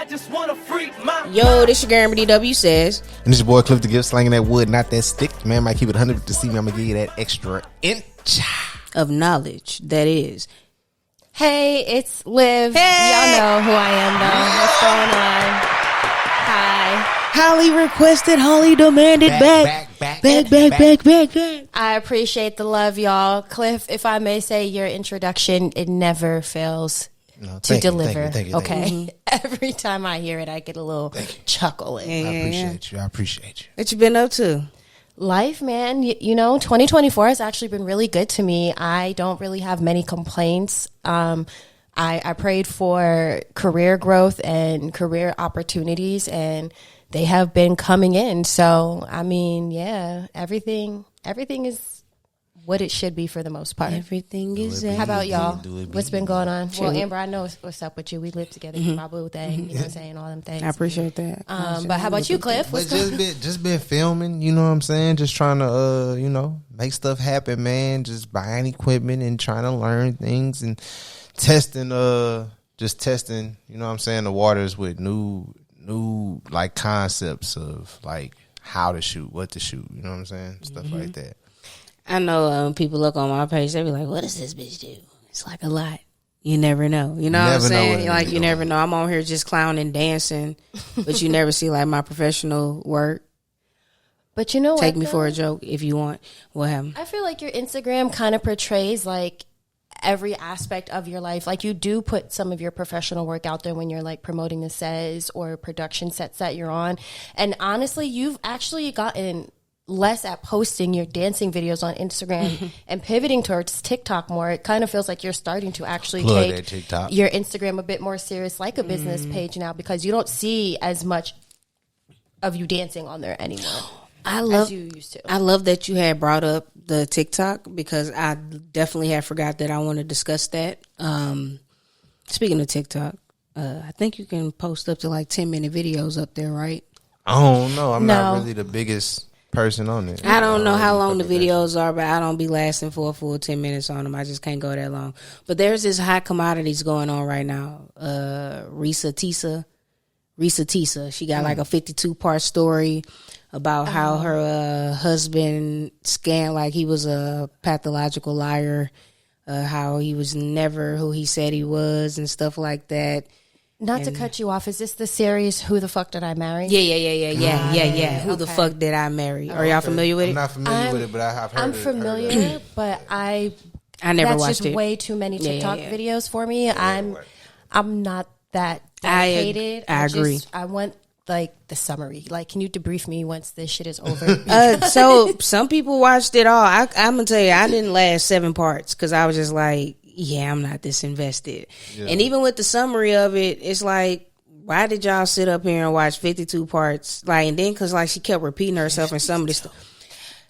I just wanna freak my Yo, this your Gary DW says. And this your boy Cliff the Gift, slanging that wood, not that stick. Man, might keep it 100 to see me. I'm gonna give you that extra inch Of knowledge, that is. Hey, it's Liv. Hey. Y'all know who I am, though. What's going on? Hi. Highly requested, highly demanded, back. I appreciate the love, y'all. Cliff, if I may say, your introduction, it never fails to deliver. Thank you. Okay? Every time I hear it, I get a little chuckle in. I appreciate you. What you been up to? Life, man. You know, 2024 has actually been really good to me. I don't really have many complaints. I prayed for career growth and career opportunities, and they have been coming in. So, I mean, yeah, everything is what it should be for the most part. Everything is. How about y'all? What's been going on? Well, Amber, I know what's up with you. We live together. You probably thing, you know what I'm saying? All them things. I appreciate that. But how about you, Cliff? But just been filming, you know what I'm saying? Just trying to, make stuff happen, man. Just buying equipment and trying to learn things and testing, you know what I'm saying, the waters with new like concepts of like how to shoot, what to shoot, you know what I'm saying? Stuff like that. I know people look on my page, they be like, what does this bitch do? It's like a lot. You never know. You know what I'm saying? Like, you never know. I'm on here just clowning, dancing, but you never see like my professional work. But you know what? Take me for a joke if you want. What happened? I feel like your Instagram kind of portrays like every aspect of your life. Like, you do put some of your professional work out there when you're like promoting the sets or production sets that you're on. And honestly, you've actually gotten less at posting your dancing videos on Instagram and pivoting towards TikTok more. It kind of feels like you're starting to actually take your Instagram a bit more serious, like a business page now, because you don't see as much of you dancing on there anymore. As you used to. I love that you had brought up the TikTok, because I definitely had forgot that I want to discuss that. Speaking of TikTok, I think you can post up to like 10-minute videos up there, right? I don't know. I'm not really the biggest person on it. I don't know how long the videos are, but I don't be lasting for a full 10 minutes on them. I just can't go that long. But there's this hot commodities going on right now. Risa Tisa. She got like a 52-part story about how her husband scammed, like he was a pathological liar, how he was never who he said he was and stuff like that. Not to cut you off, is this the series Who the Fuck Did I Marry? Yeah. Who the fuck did I marry? Are y'all familiar with it? I'm not familiar with it, but I have heard I'm familiar, but I never watched that's just it. way too many TikTok videos for me. I'm not that dedicated. I agree. I want like the summary. Like, can you debrief me once this shit is over? So some people watched it all. I'm gonna tell you, I didn't last 7 parts because I was just like, yeah, I'm not this invested. Yeah. And even with the summary of it, it's like, why did y'all sit up here and watch 52 parts? Like, and then because like she kept repeating herself in some of this stuff.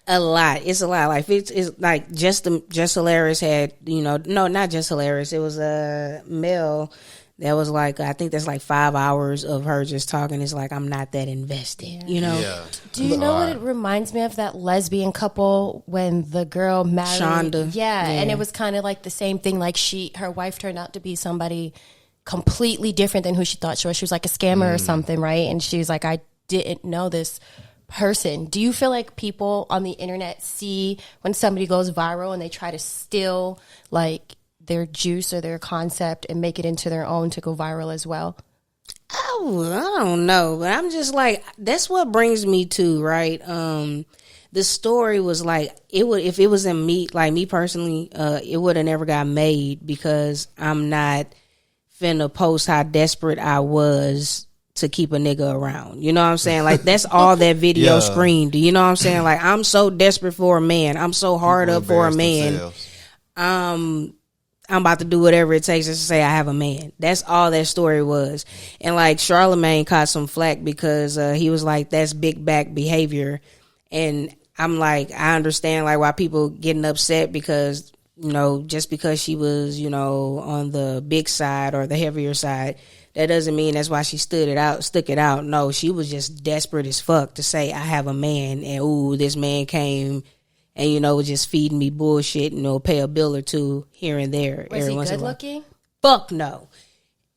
A lot. It's a lot. Like, it's like Just Hilarious had, no, not Just Hilarious. It was a male that was like, I think that's like 5 hours of her just talking. It's like, I'm not that invested, Yeah. Do you know what it reminds me of? That lesbian couple when the girl married Shonda. Yeah, and it was kind of like the same thing. Like, her wife turned out to be somebody completely different than who she thought she was. She was like a scammer or something, right? And she was like, I didn't know this person. Do you feel like people on the internet see when somebody goes viral and they try to steal like their juice or their concept and make it into their own to go viral as well? Oh, I don't know, but I'm just like, that's what brings me to, right? The story was like, if it was in me, like me personally, it would have never got made, because I'm not finna post how desperate I was to keep a nigga around. You know what I'm saying? Like, that's all that video screamed. You know what I'm saying? Like, I'm so desperate for a man. I'm so hard up for a man. I'm about to do whatever it takes just to say I have a man. That's all that story was. And like, Charlemagne caught some flack because he was like, that's big back behavior. And I'm like, I understand like why people getting upset, because, just because she was, on the big side or the heavier side, that doesn't mean that's why she stuck it out. No, she was just desperate as fuck to say I have a man, and ooh, this man came and, was just feeding me bullshit, pay a bill or two here and there. Was he good looking? Fuck no.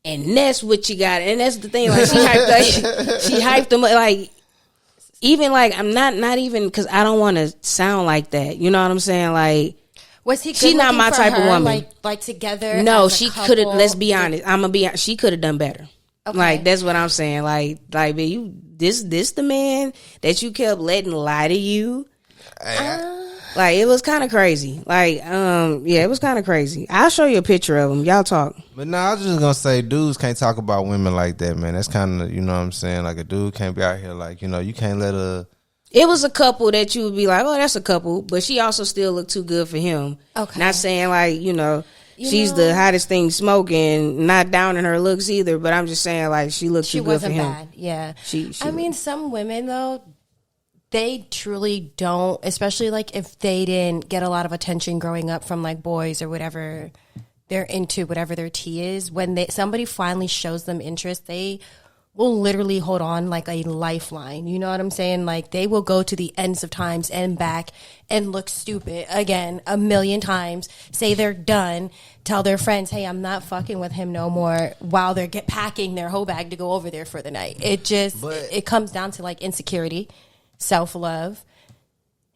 And that's what you got. And that's the thing. Like she hyped them up. Like even like I'm not even because I don't want to sound like that. You know what I'm saying? Like was he? She's not my type of woman. Like together. No, she could have. Let's be honest. I'm gonna be. She could have done better. Okay. Like that's what I'm saying. Like man, you this the man that you kept letting lie to you. Like it was kind of crazy. Like yeah, it was kind of crazy. I'll show you a picture of him. Y'all talk. But no, I was just gonna say, dudes can't talk about women like that, man. That's kind of, you know what I'm saying. Like a dude can't be out here like, you know, you can't let a. It was a couple that you would be like, oh, that's a couple, but she also still looked too good for him. Okay, not saying like she's the hottest thing smoking, not downing her looks either. But I'm just saying like she looked too good for him. She wasn't bad. Yeah, I mean, some women though. They truly don't, especially like if they didn't get a lot of attention growing up from like boys or whatever they're into, whatever their tea is. When somebody finally shows them interest, they will literally hold on like a lifeline. You know what I'm saying? Like they will go to the ends of times and back and look stupid again 1,000,000 times, say they're done, tell their friends, hey, I'm not fucking with him no more, while they're packing their whole bag to go over there for the night. It comes down to like insecurity. Self-love.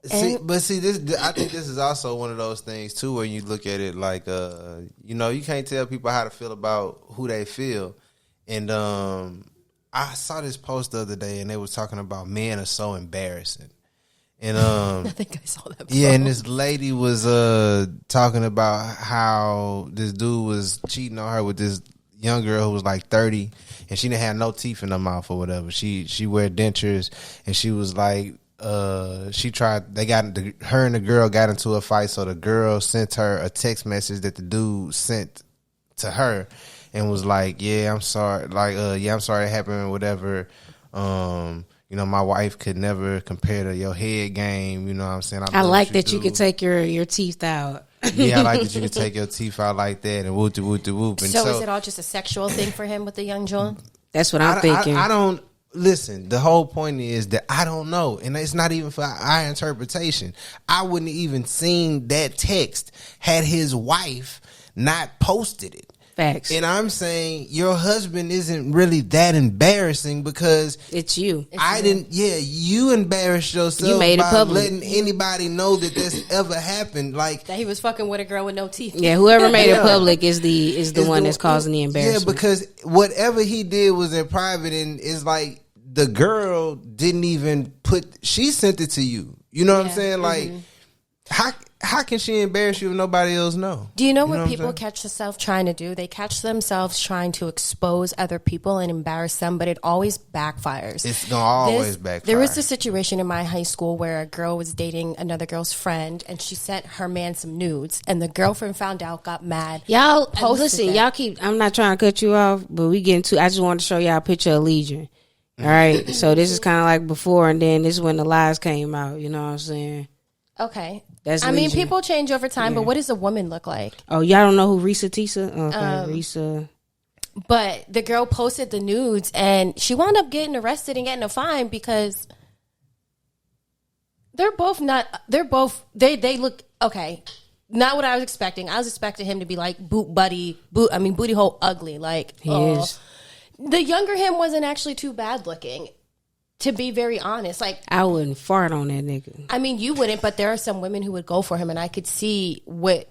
See, this I think this is also one of those things too, where you look at it like, you know, you can't tell people how to feel about who they feel. And I saw this post the other day, and they was talking about men are so embarrassing. And I think I saw that. Yeah, and this lady was talking about how this dude was cheating on her with this young girl who was like 30, and she didn't have no teeth in her mouth or whatever. She wear dentures, and she was like, her and the girl got into a fight, so the girl sent her a text message that the dude sent to her, and was like, yeah, I'm sorry, like, yeah, I'm sorry it happened, whatever. You know, my wife could never compare to your head game. You know what I'm saying? I like that you could take your teeth out. Yeah, I like that you could take your teeth out like that and whoop de whoop de whoop. So is it all just a sexual thing for him with the young John? That's what I'm thinking. I don't listen. The whole point is that I don't know, and it's not even for our interpretation. I wouldn't even seen that text had his wife not posted it. Facts. And I'm saying your husband isn't really that embarrassing because it's you. You embarrassed yourself. You made it public, letting anybody know that this ever happened. Like that he was fucking with a girl with no teeth. Yeah, whoever made it public is the one that's causing the embarrassment. Yeah, because whatever he did was in private, and it's like the girl didn't even she sent it to you. You know what I'm saying? Like how can she embarrass you if nobody else know? Do you know what people catch themselves trying to do? They catch themselves trying to expose other people and embarrass them, but it always backfires. It's going to always backfire. There was a situation in my high school where a girl was dating another girl's friend, and she sent her man some nudes, and the girlfriend found out, got mad. Y'all, listen, y'all keep, I'm not trying to cut you off, but we getting to, I just wanted to show y'all a picture of Legion. All right? So this is kind of like before, and then this is when the lies came out. You know what I'm saying? Okay. That's I mean, people change over time, but what does a woman look like? Oh, y'all don't know who Risa Tisa? Okay, Risa. But the girl posted the nudes, and she wound up getting arrested and getting a fine because they look, okay, not what I was expecting. I was expecting him to be like booty hole ugly. Like, he is. The younger him wasn't actually too bad looking. To be very honest, like I wouldn't fart on that nigga. I mean, you wouldn't, but there are some women who would go for him, and I could see why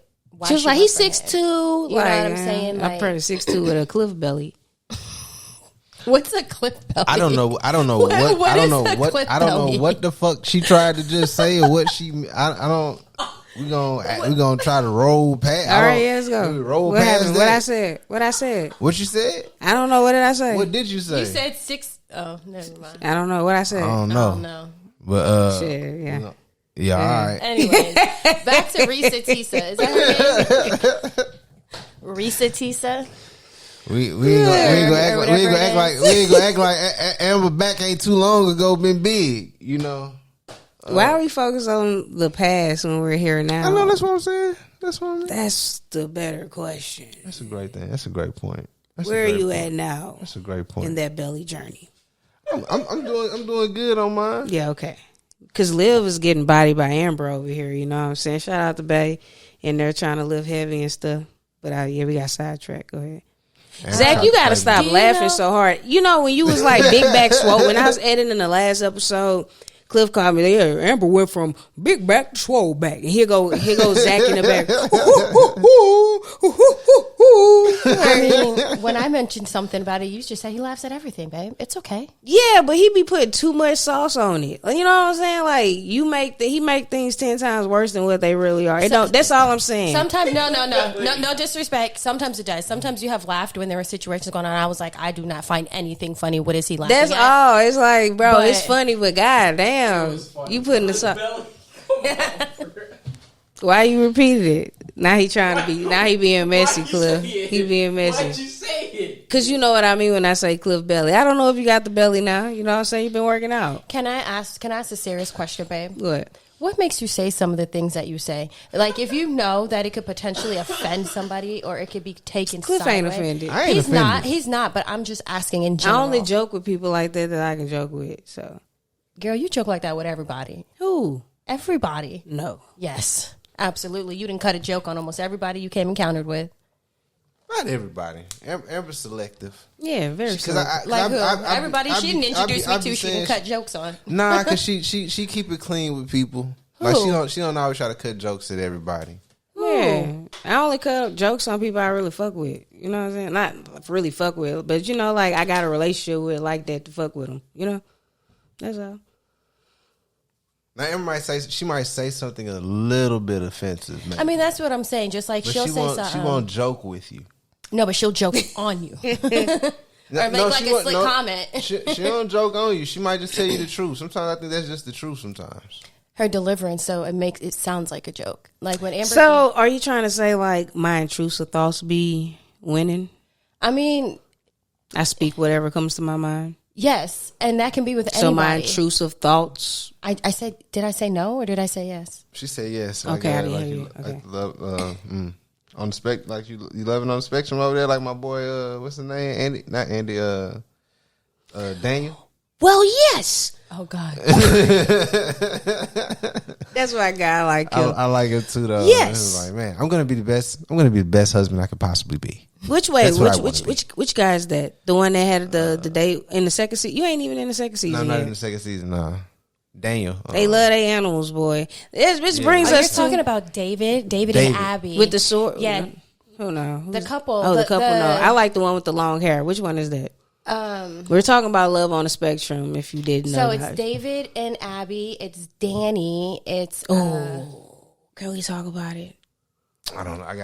she was like, he's 6'2". You know what I'm saying? I'm probably 6'2" with a cliff belly. What's a cliff belly? I don't know what the fuck she tried to just say or what she. I don't. We gonna try to roll past. All right, let's go. Roll what past happened? that. What I said? What you said? I don't know. What did I say? What did you say? You said 6. Oh, never mind. I don't know what I said. I don't know. But shit, yeah. Yeah, all right. Anyway, back to Risa Tisa. Is that her name? Risa Tisa. We ain't gonna act like Amber back ain't too long ago been big, you know. Why are we focused on the past when we're here now? I know, that's what I'm saying. That's the better question. That's a great thing. That's a great point. Where are you at now? That's a great point. In that belly journey. I'm doing good on mine. Yeah, okay. Because Liv is getting bodied by Amber over here, you know what I'm saying? Shout out to Bay. And they're trying to live heavy and stuff. But we got sidetracked. Go ahead. Zach, you gotta stop laughing know? so hard. You know when you was like big back swole. When I was editing the last episode, Cliff called me. Yeah, Amber went from big back to swole back, and here go Zach in the back. I mean, when I mentioned something about it, you just say he laughs at everything, babe. It's okay. Yeah, but he be putting too much sauce on it. You know what I'm saying? Like he make things 10 times worse than what they really are. That's all I'm saying. Sometimes, no disrespect. Sometimes it does. Sometimes you have laughed when there were situations going on. I was like, I do not find anything funny. What is he laughing That's at? all. It's like, bro, it's funny, but goddamn, you putting the sauce. Why you repeated it? Now he trying to be. Now he being messy, Cliff. He being messy. Why'd you say it? Cause you know what I mean when I say Cliff belly. I don't know if you got the belly now. You know what I'm saying? You've been working out. Can I ask a serious question, babe? What makes you say some of the things that you say? Like, if you know that it could potentially offend somebody or it could be taken Cliff sideways. ain't offended. I ain't offended. He's not, but I'm just asking in general. I only joke with people like that I can joke with. So, girl, you joke like that with everybody. who? Everybody. No. Yes, absolutely. You didn't cut a joke on almost everybody you came encountered with. Not everybody. Amber's selective. Yeah, very. Everybody she didn't introduce me to, she didn't cut jokes on. Nah, cause she keep it clean with people. Like she don't always try to cut jokes at everybody. Yeah, I only cut jokes on people I really fuck with. You know what I'm saying? Not really fuck with, but you know, like I got a relationship with like that to fuck with them. You know, that's all. Now Amber might say something a little bit offensive. Maybe. I mean, that's what I'm saying. Just like but she'll say something. She won't joke with you. No, but she'll joke on you. Or make like a slick comment. She don't joke on you. She might just tell you the truth. Sometimes I think that's just the truth sometimes. Her deliverance, so it sounds like a joke. Like when Amber. So, are you trying to say like my intrusive thoughts be winning? I mean, I speak whatever comes to my mind. Yes, and that can be with anybody. So my intrusive thoughts. I said, did I say no or did I say yes? She said yes. Okay, I didn't hear you. Okay. On the spec, like you loving on the spectrum over there, like my boy. What's his name? Andy, not Andy. Daniel. Well, yes. Oh God. That's why I got like him. I like it too, though. Yes. Like, man, I'm gonna be the best husband I could possibly be. Which way? That's Which guy is that? The one that had the date in the second season? You ain't even in the second season. No, not yet. in the second season. Nah. Daniel. They love their animals, boy. This brings You're us talking to about David and Abby with the sword. Yeah. Who knows? The couple. Oh, the couple. No, I like the one with the long hair. Which one is that? We're talking about love on the spectrum. If you didn't know, so it's David and Abby. It's Danny. It's can we talk about it? I don't know. I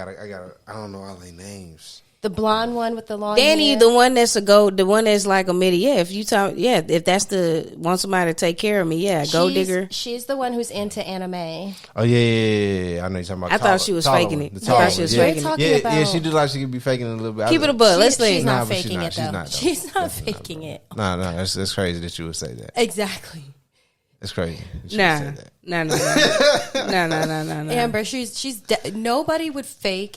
don't know all their names. The blonde one with the long Danny, hair. the one that's the one that's like a midi. Yeah, if you talk, if that's want somebody to take care of me, gold digger. She's the one who's into anime. Oh yeah. I know you're talking about. I thought she was faking it. I thought she was faking it. Yeah, she do like she could be faking it a little bit. Keep it a butt. Let's think. She's not faking it though. She's not faking it. No, that's crazy that you would say that. Exactly. It's crazy. No. Amber, she's nobody would fake.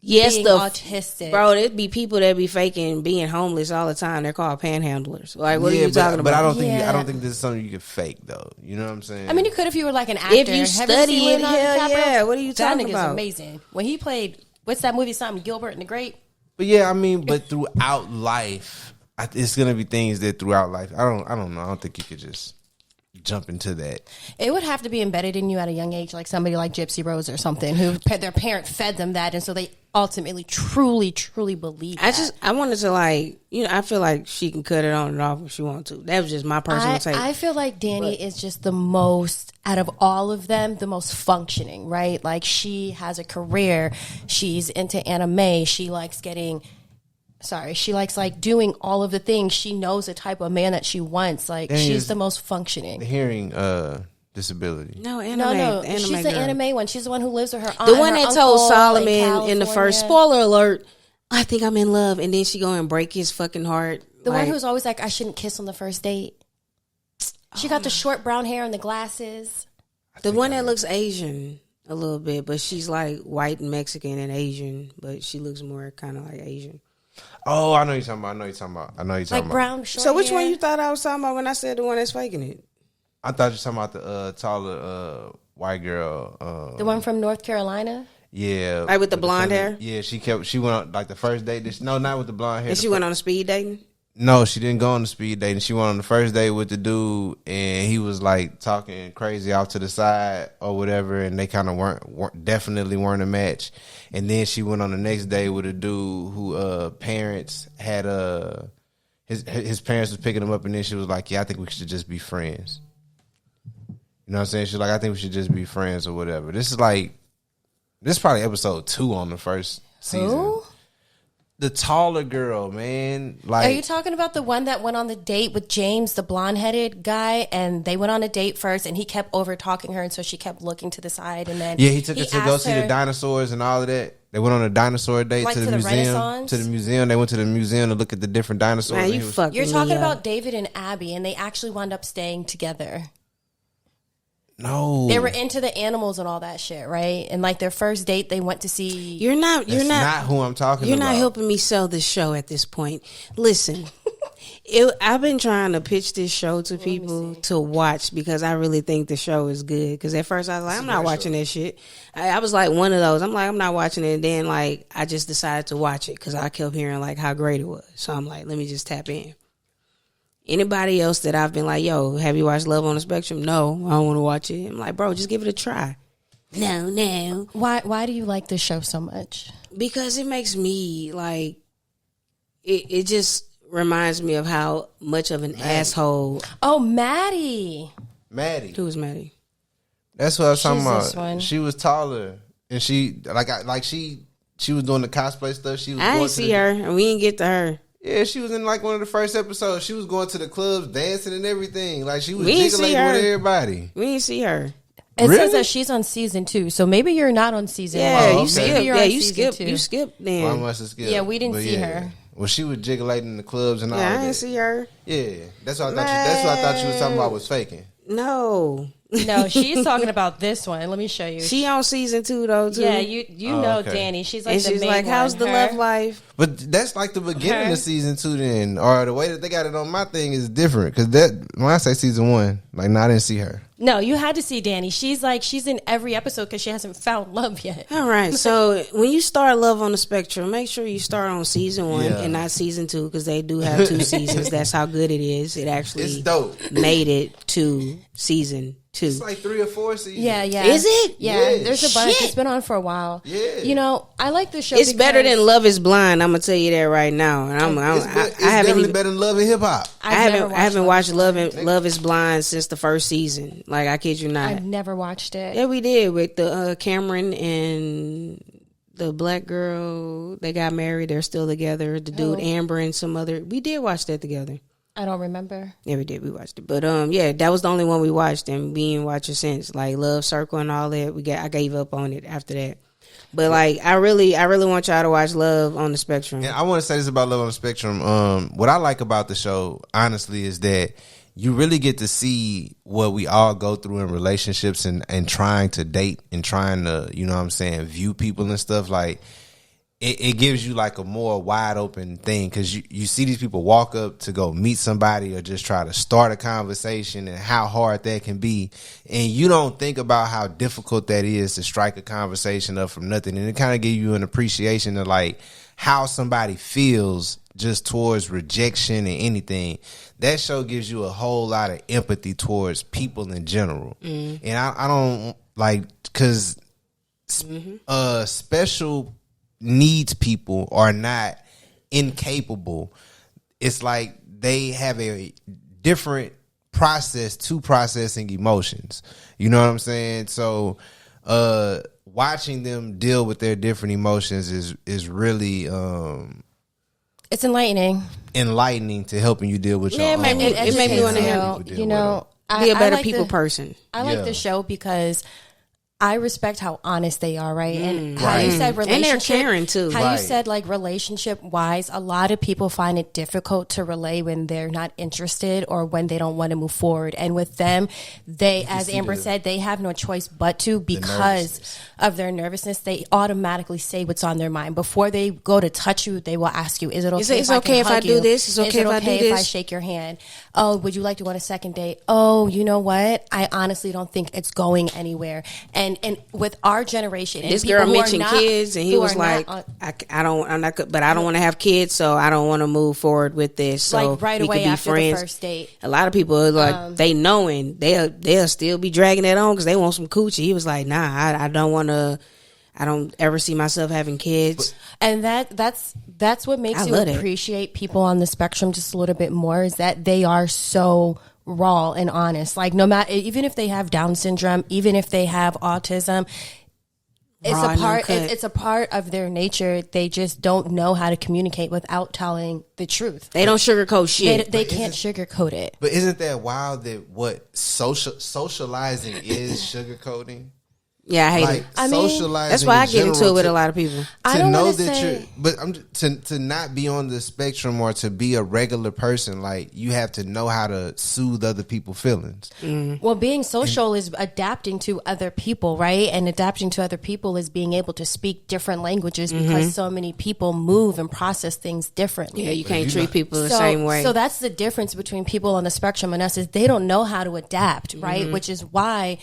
Yes, being autistic, bro. It'd be people that be faking being homeless all the time. They're called panhandlers. Like, what are you talking about? But I don't think this is something you can fake, though. You know what I'm saying? I mean, you could if you were like an actor. If you study it, hell yeah. What are you talking about? That nigga's amazing. When he played, what's that movie? Something Gilbert and the Grape. But yeah, I mean, but throughout life, it's gonna be things that throughout life. I don't know. I don't think you could just jump into that. It would have to be embedded in you at a young age, like somebody like Gypsy Rose or something, who their parent fed them that, and so they ultimately truly believe that. I wanted to I feel like she can cut it on and off if she wants to. That was just my personal take. I feel like Danny is just the most, out of all of them, the most functioning, right? Like, she has a career, she's into anime, she likes like doing all of the things. She knows the type of man that she wants. Like, she's the most functioning. The hearing disability. No. She's the anime one. She's the one who lives with her aunt. The one that told Solomon in the first, spoiler alert, I think I'm in love, and then she go and break his fucking heart. The one who's always like, I shouldn't kiss on the first date. She got the short brown hair and the glasses. The one that looks Asian a little bit, but she's like white and Mexican and Asian, but she looks more kind of like Asian. Oh, I know you're talking about. Like brown short So which hair? one you thought I was talking about when I said the one that's faking it? I thought you were talking about the taller white girl. The one from North Carolina? Yeah, Like with the blonde hair? Yeah, she went on like the first date. No, not with the blonde hair. And she went on a speed dating? No, she didn't go on the speed dating. She went on the first date with the dude, and he was like talking crazy off to the side or whatever, and they kind of definitely weren't a match. And then she went on the next day with a dude who parents had his parents was picking him up, and then she was like, "Yeah, I think we should just be friends." You know what I'm saying? She's like, "I think we should just be friends or whatever." This is probably episode 2 on the first season. Who? The taller girl, man. Like, are you talking about the one that went on the date with James, the blonde-headed guy, and they went on a date first, and he kept over-talking her, and so she kept looking to the side, and then he took her to go see the dinosaurs and all of that. They went on a dinosaur date like to the museum. Renaissance? To the museum. They went to the museum to look at the different dinosaurs. Man, you're talking about David and Abby, and they actually wound up staying together. No, they were into the animals and all that shit, right? And like their first date, they went to see. You're not who I'm talking about. You're not helping me sell this show at this point. Listen, I've been trying to pitch this show to people to watch because I really think the show is good. Because at first I was like, I'm not watching that shit. I was like one of those. I'm like, I'm not watching it. And then like I just decided to watch it because I kept hearing like how great it was. So I'm like, let me just tap in. Anybody else that I've been like, yo, have you watched Love on the Spectrum? No, I don't want to watch it. I'm like, bro, just give it a try. No. Why do you like this show so much? Because it makes me like, it just reminds me of how much of an asshole. Oh, Maddie. Who was Maddie? That's what I was talking This about. one. She was taller, and she she was doing the cosplay stuff. She was. I didn't see her, and we didn't get to her. Yeah, she was in like one of the first episodes. She was going to the clubs, dancing and everything. Like she was We didn't see jiggling her. with everybody. We didn't see her. It Really? says that she's on season 2, so maybe you're not on season 1. Yeah, okay. you Maybe skipped. you're Yeah, on you season skipped. 2. You skipped then. Well, I must have skipped. Yeah, we didn't But see her. Well, she was jiggling in the clubs and all Yeah, I that. didn't see her. Yeah, that's what I thought. That's what I thought you was talking about was faking. No. No, she's talking about this one. Let me show you. She on season 2 though, too. Yeah, you know okay. Danny. She's like And the she's main like, how's one. the Her. love life? But that's like the beginning Okay. of season 2 then. Or the way that they got it on my thing is different. Because that when I say season 1, like, no, I didn't see her. No, you had to see Danny. She's in every episode because she hasn't found love yet. All right, so when you start Love on the Spectrum, make sure you start on season 1 Yeah. and not season 2 because they do have 2 seasons. That's how good it is. It actually It's dope. made it to season 2. It's like 3 or 4 seasons. Yeah. Is it? Yeah, Yeah. there's a bunch. Shit. It's been on for a while. Yeah. You know, I like the show. It's better because than Love is Blind. I'm gonna tell you that right now. And It's I haven't haven't even, better than Love and Hip Hop. I haven't watched Love Love is Blind since the first season. Like I kid you not. I've never watched it. Yeah, we did with the Cameron and the black girl. They got married. They're still together. The dude Who? Amber and some other. We did watch that together. I don't remember. Yeah, we did. We watched it, but yeah, that was the only one we watched, and we didn't watch it since. Like Love Circle and all that. I gave up on it after that. But like, I really want y'all to watch Love on the Spectrum. And I want to say this about Love on the Spectrum. What I like about the show, honestly, is that you really get to see what we all go through in relationships and trying to date and trying to, you know what I'm saying, view people and stuff. Like, it gives you like a more wide open thing because you see these people walk up to go meet somebody or just try to start a conversation and how hard that can be. And you don't think about how difficult that is to strike a conversation up from nothing. And it kind of gives you an appreciation of like how somebody feels just towards rejection and anything. That show gives you a whole lot of empathy towards people in general. And I don't like, because special needs people are not incapable. It's like they have a different process to processing emotions. You know what I'm saying? So watching them deal with their different emotions is really It's enlightening. enlightening to helping you deal with your Yeah, own. it made me want to educates you know, Be a better like people the- person. I like Yeah. the show because I respect how honest they are, right? And how Right. you said And they're relationship, caring, too. How Right. you said like relationship wise, a lot of people find it difficult to relay when they're not interested or when they don't want to move forward. And with them, they, as see Amber the- said, they have no choice but to because nervousness. of their nervousness. They automatically say what's on their mind before they go to touch you. They will ask you, "Is it okay? It's if I okay can if I hug do you? this? It's Is okay it if I do okay if I this?" shake your hand?" Oh, would you like to go on a second date? Oh, you know what? I honestly don't think it's going anywhere. And with our generation, and this girl mentioned not, kids, and he was like, I don't want to have kids, so I don't want to move forward with this. So like right we away could be after friends. the first date. A lot of people are like, they knowing they'll still be dragging that on because they want some coochie. He was like, nah, I don't want to. I don't ever see myself having kids. And that's what makes you appreciate people on the spectrum just a little bit more, is that they are so raw and honest. Like, no matter, even if they have Down syndrome, even if they have autism, it's a part of their nature. They just don't know how to communicate without telling the truth. They don't sugarcoat shit. They can't sugarcoat it. But isn't that wild that what socializing is sugarcoating? Yeah, I hate it. Socializing. That's why I get into it with a lot of people. I don't know that to not be on the spectrum or to be a regular person, like, you have to know how to soothe other people's feelings. Well, being social is adapting to other people, right? And adapting to other people is being able to speak different languages because so many people move and process things differently. Yeah, you can't treat people the same way. So that's the difference between people on the spectrum and us, is they don't know how to adapt, right? Which is why,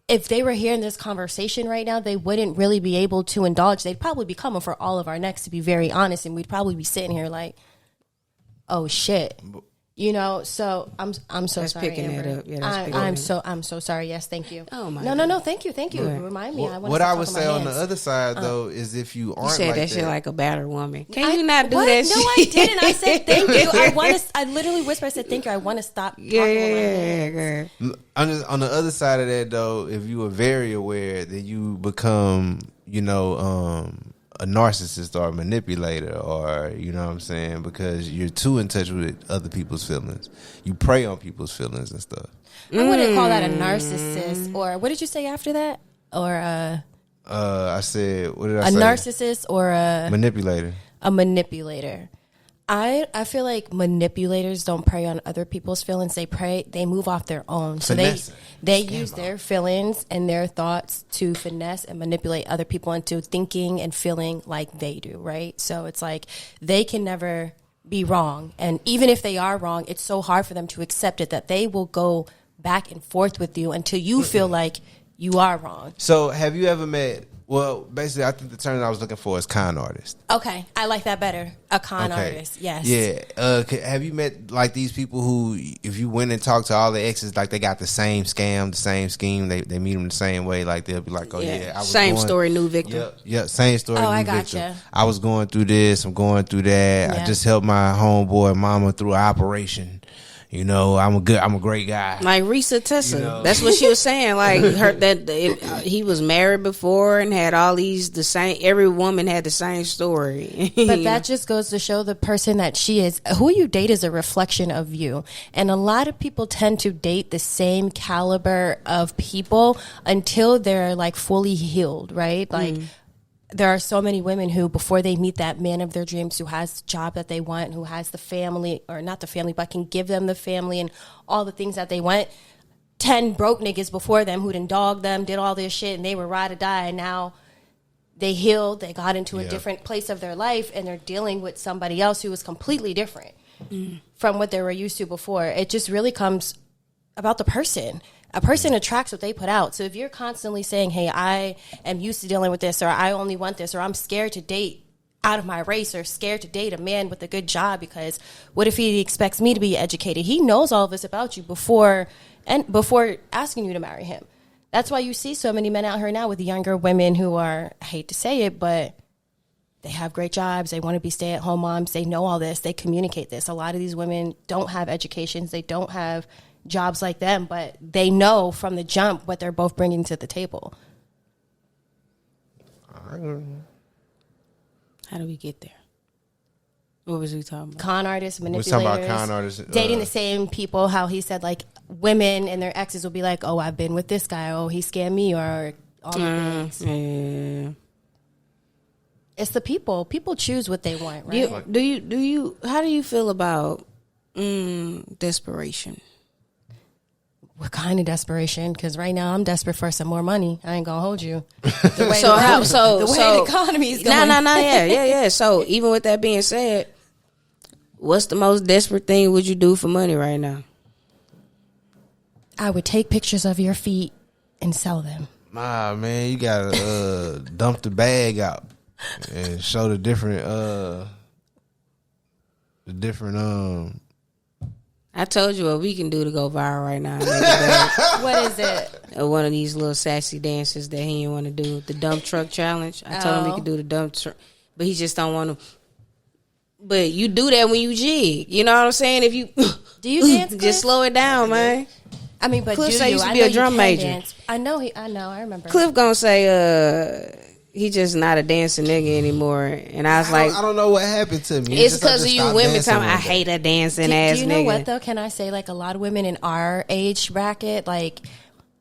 if they were hearing this conversation right now, they wouldn't really be able to indulge. They'd probably be coming for all of our necks, to be very honest, and we'd probably be sitting here like, oh shit. You know, so I'm so that's sorry, picking Amber. that up. Yeah, I'm so sorry. Yes, thank you. Oh my No, thank you. Right. Remind me. What I would say on the other side though is, if you aren't, you said like that shit like a battered woman. Can you not do what? that? No, shit? I didn't. I said thank you. I literally whispered. I said thank you. I want to stop. Yeah. On the other side of that though, if you are very aware that you become, a narcissist or a manipulator, or, you know what I'm saying, because you're too in touch with other people's feelings. You prey on people's feelings and stuff. I wouldn't call that a narcissist. Or what did you say after that? Or I said, what did I say? A narcissist or a manipulator. A manipulator. I feel like manipulators don't prey on other people's feelings. They move off their own. So they use their feelings and their thoughts to finesse and manipulate other people into thinking and feeling like they do, right? So it's like they can never be wrong. And even if they are wrong, it's so hard for them to accept it that they will go back and forth with you until you feel like you are wrong. So have you ever met... Well, basically, I think the term I was looking for is con artist. Okay, I like that better. A con artist, yes. Yeah. Have you met like these people who, if you went and talked to all the exes, like they got the same scam, the same scheme, they meet them the same way. Like they'll be like, "Oh yeah, I was same story, new victim." Yep, same story. Oh, new I gotcha. Victim. I was going through this. I'm going through that. Yeah. I just helped my homeboy mama through an operation. You know, I'm a great guy. Like Risa Tessa. That's what she was saying. Like he was married before and had all these the same. Every woman had the same story. But that just goes to show the person that she is. Who you date is a reflection of you. And a lot of people tend to date the same caliber of people until they're like fully healed, right? Like. There are so many women who, before they meet that man of their dreams, who has the job that they want, who has the family, or not the family, but can give them the family and all the things that they want, 10 broke niggas before them who done dogged them, did all this shit, and they were ride or die, and now they healed, they got into a different place of their life, and they're dealing with somebody else who is completely different from what they were used to before. It just really comes about the person. A person attracts what they put out. So if you're constantly saying, hey, I am used to dealing with this, or I only want this, or I'm scared to date out of my race, or scared to date a man with a good job because what if he expects me to be educated? He knows all of this about you before asking you to marry him. That's why you see so many men out here now with younger women who are, I hate to say it, but they have great jobs. They want to be stay-at-home moms. They know all this. They communicate this. A lot of these women don't have educations. They don't have jobs like them, but they know from the jump what they're both bringing to the table. How do we get there? What was we talking about? Con artists, manipulators. We're talking about con artists. Dating the same people. How he said, like, women and their exes will be like, oh, I've been with this guy. Oh, he scammed me, or all the things. Yeah. It's the people. People choose what they want, right? Do you? How do you feel about desperation? What kind of desperation? Because right now I'm desperate for some more money. I ain't gonna hold you. The way the economy is going. Yeah. So even with that being said, what's the most desperate thing would you do for money right now? I would take pictures of your feet and sell them. Nah, man, you gotta dump the bag out and show the different I told you what we can do to go viral right now. What is it? One of these little sassy dances that he didn't want to do. The dump truck challenge. I told him we could do the dump truck, but he just don't want to. But you do that when you jig. You know what I'm saying? If you do you dance, just slow it down, man. I mean, but Cliff do say you? used to I be know a drum you can major. dance. I know. I remember. Cliff gonna say, he just not a dancing nigga anymore. And I was like, I don't know what happened to me. It's because of you women talking. I hate a dancing ass nigga. Do you know what though? Can I say, like, a lot of women in our age bracket, like,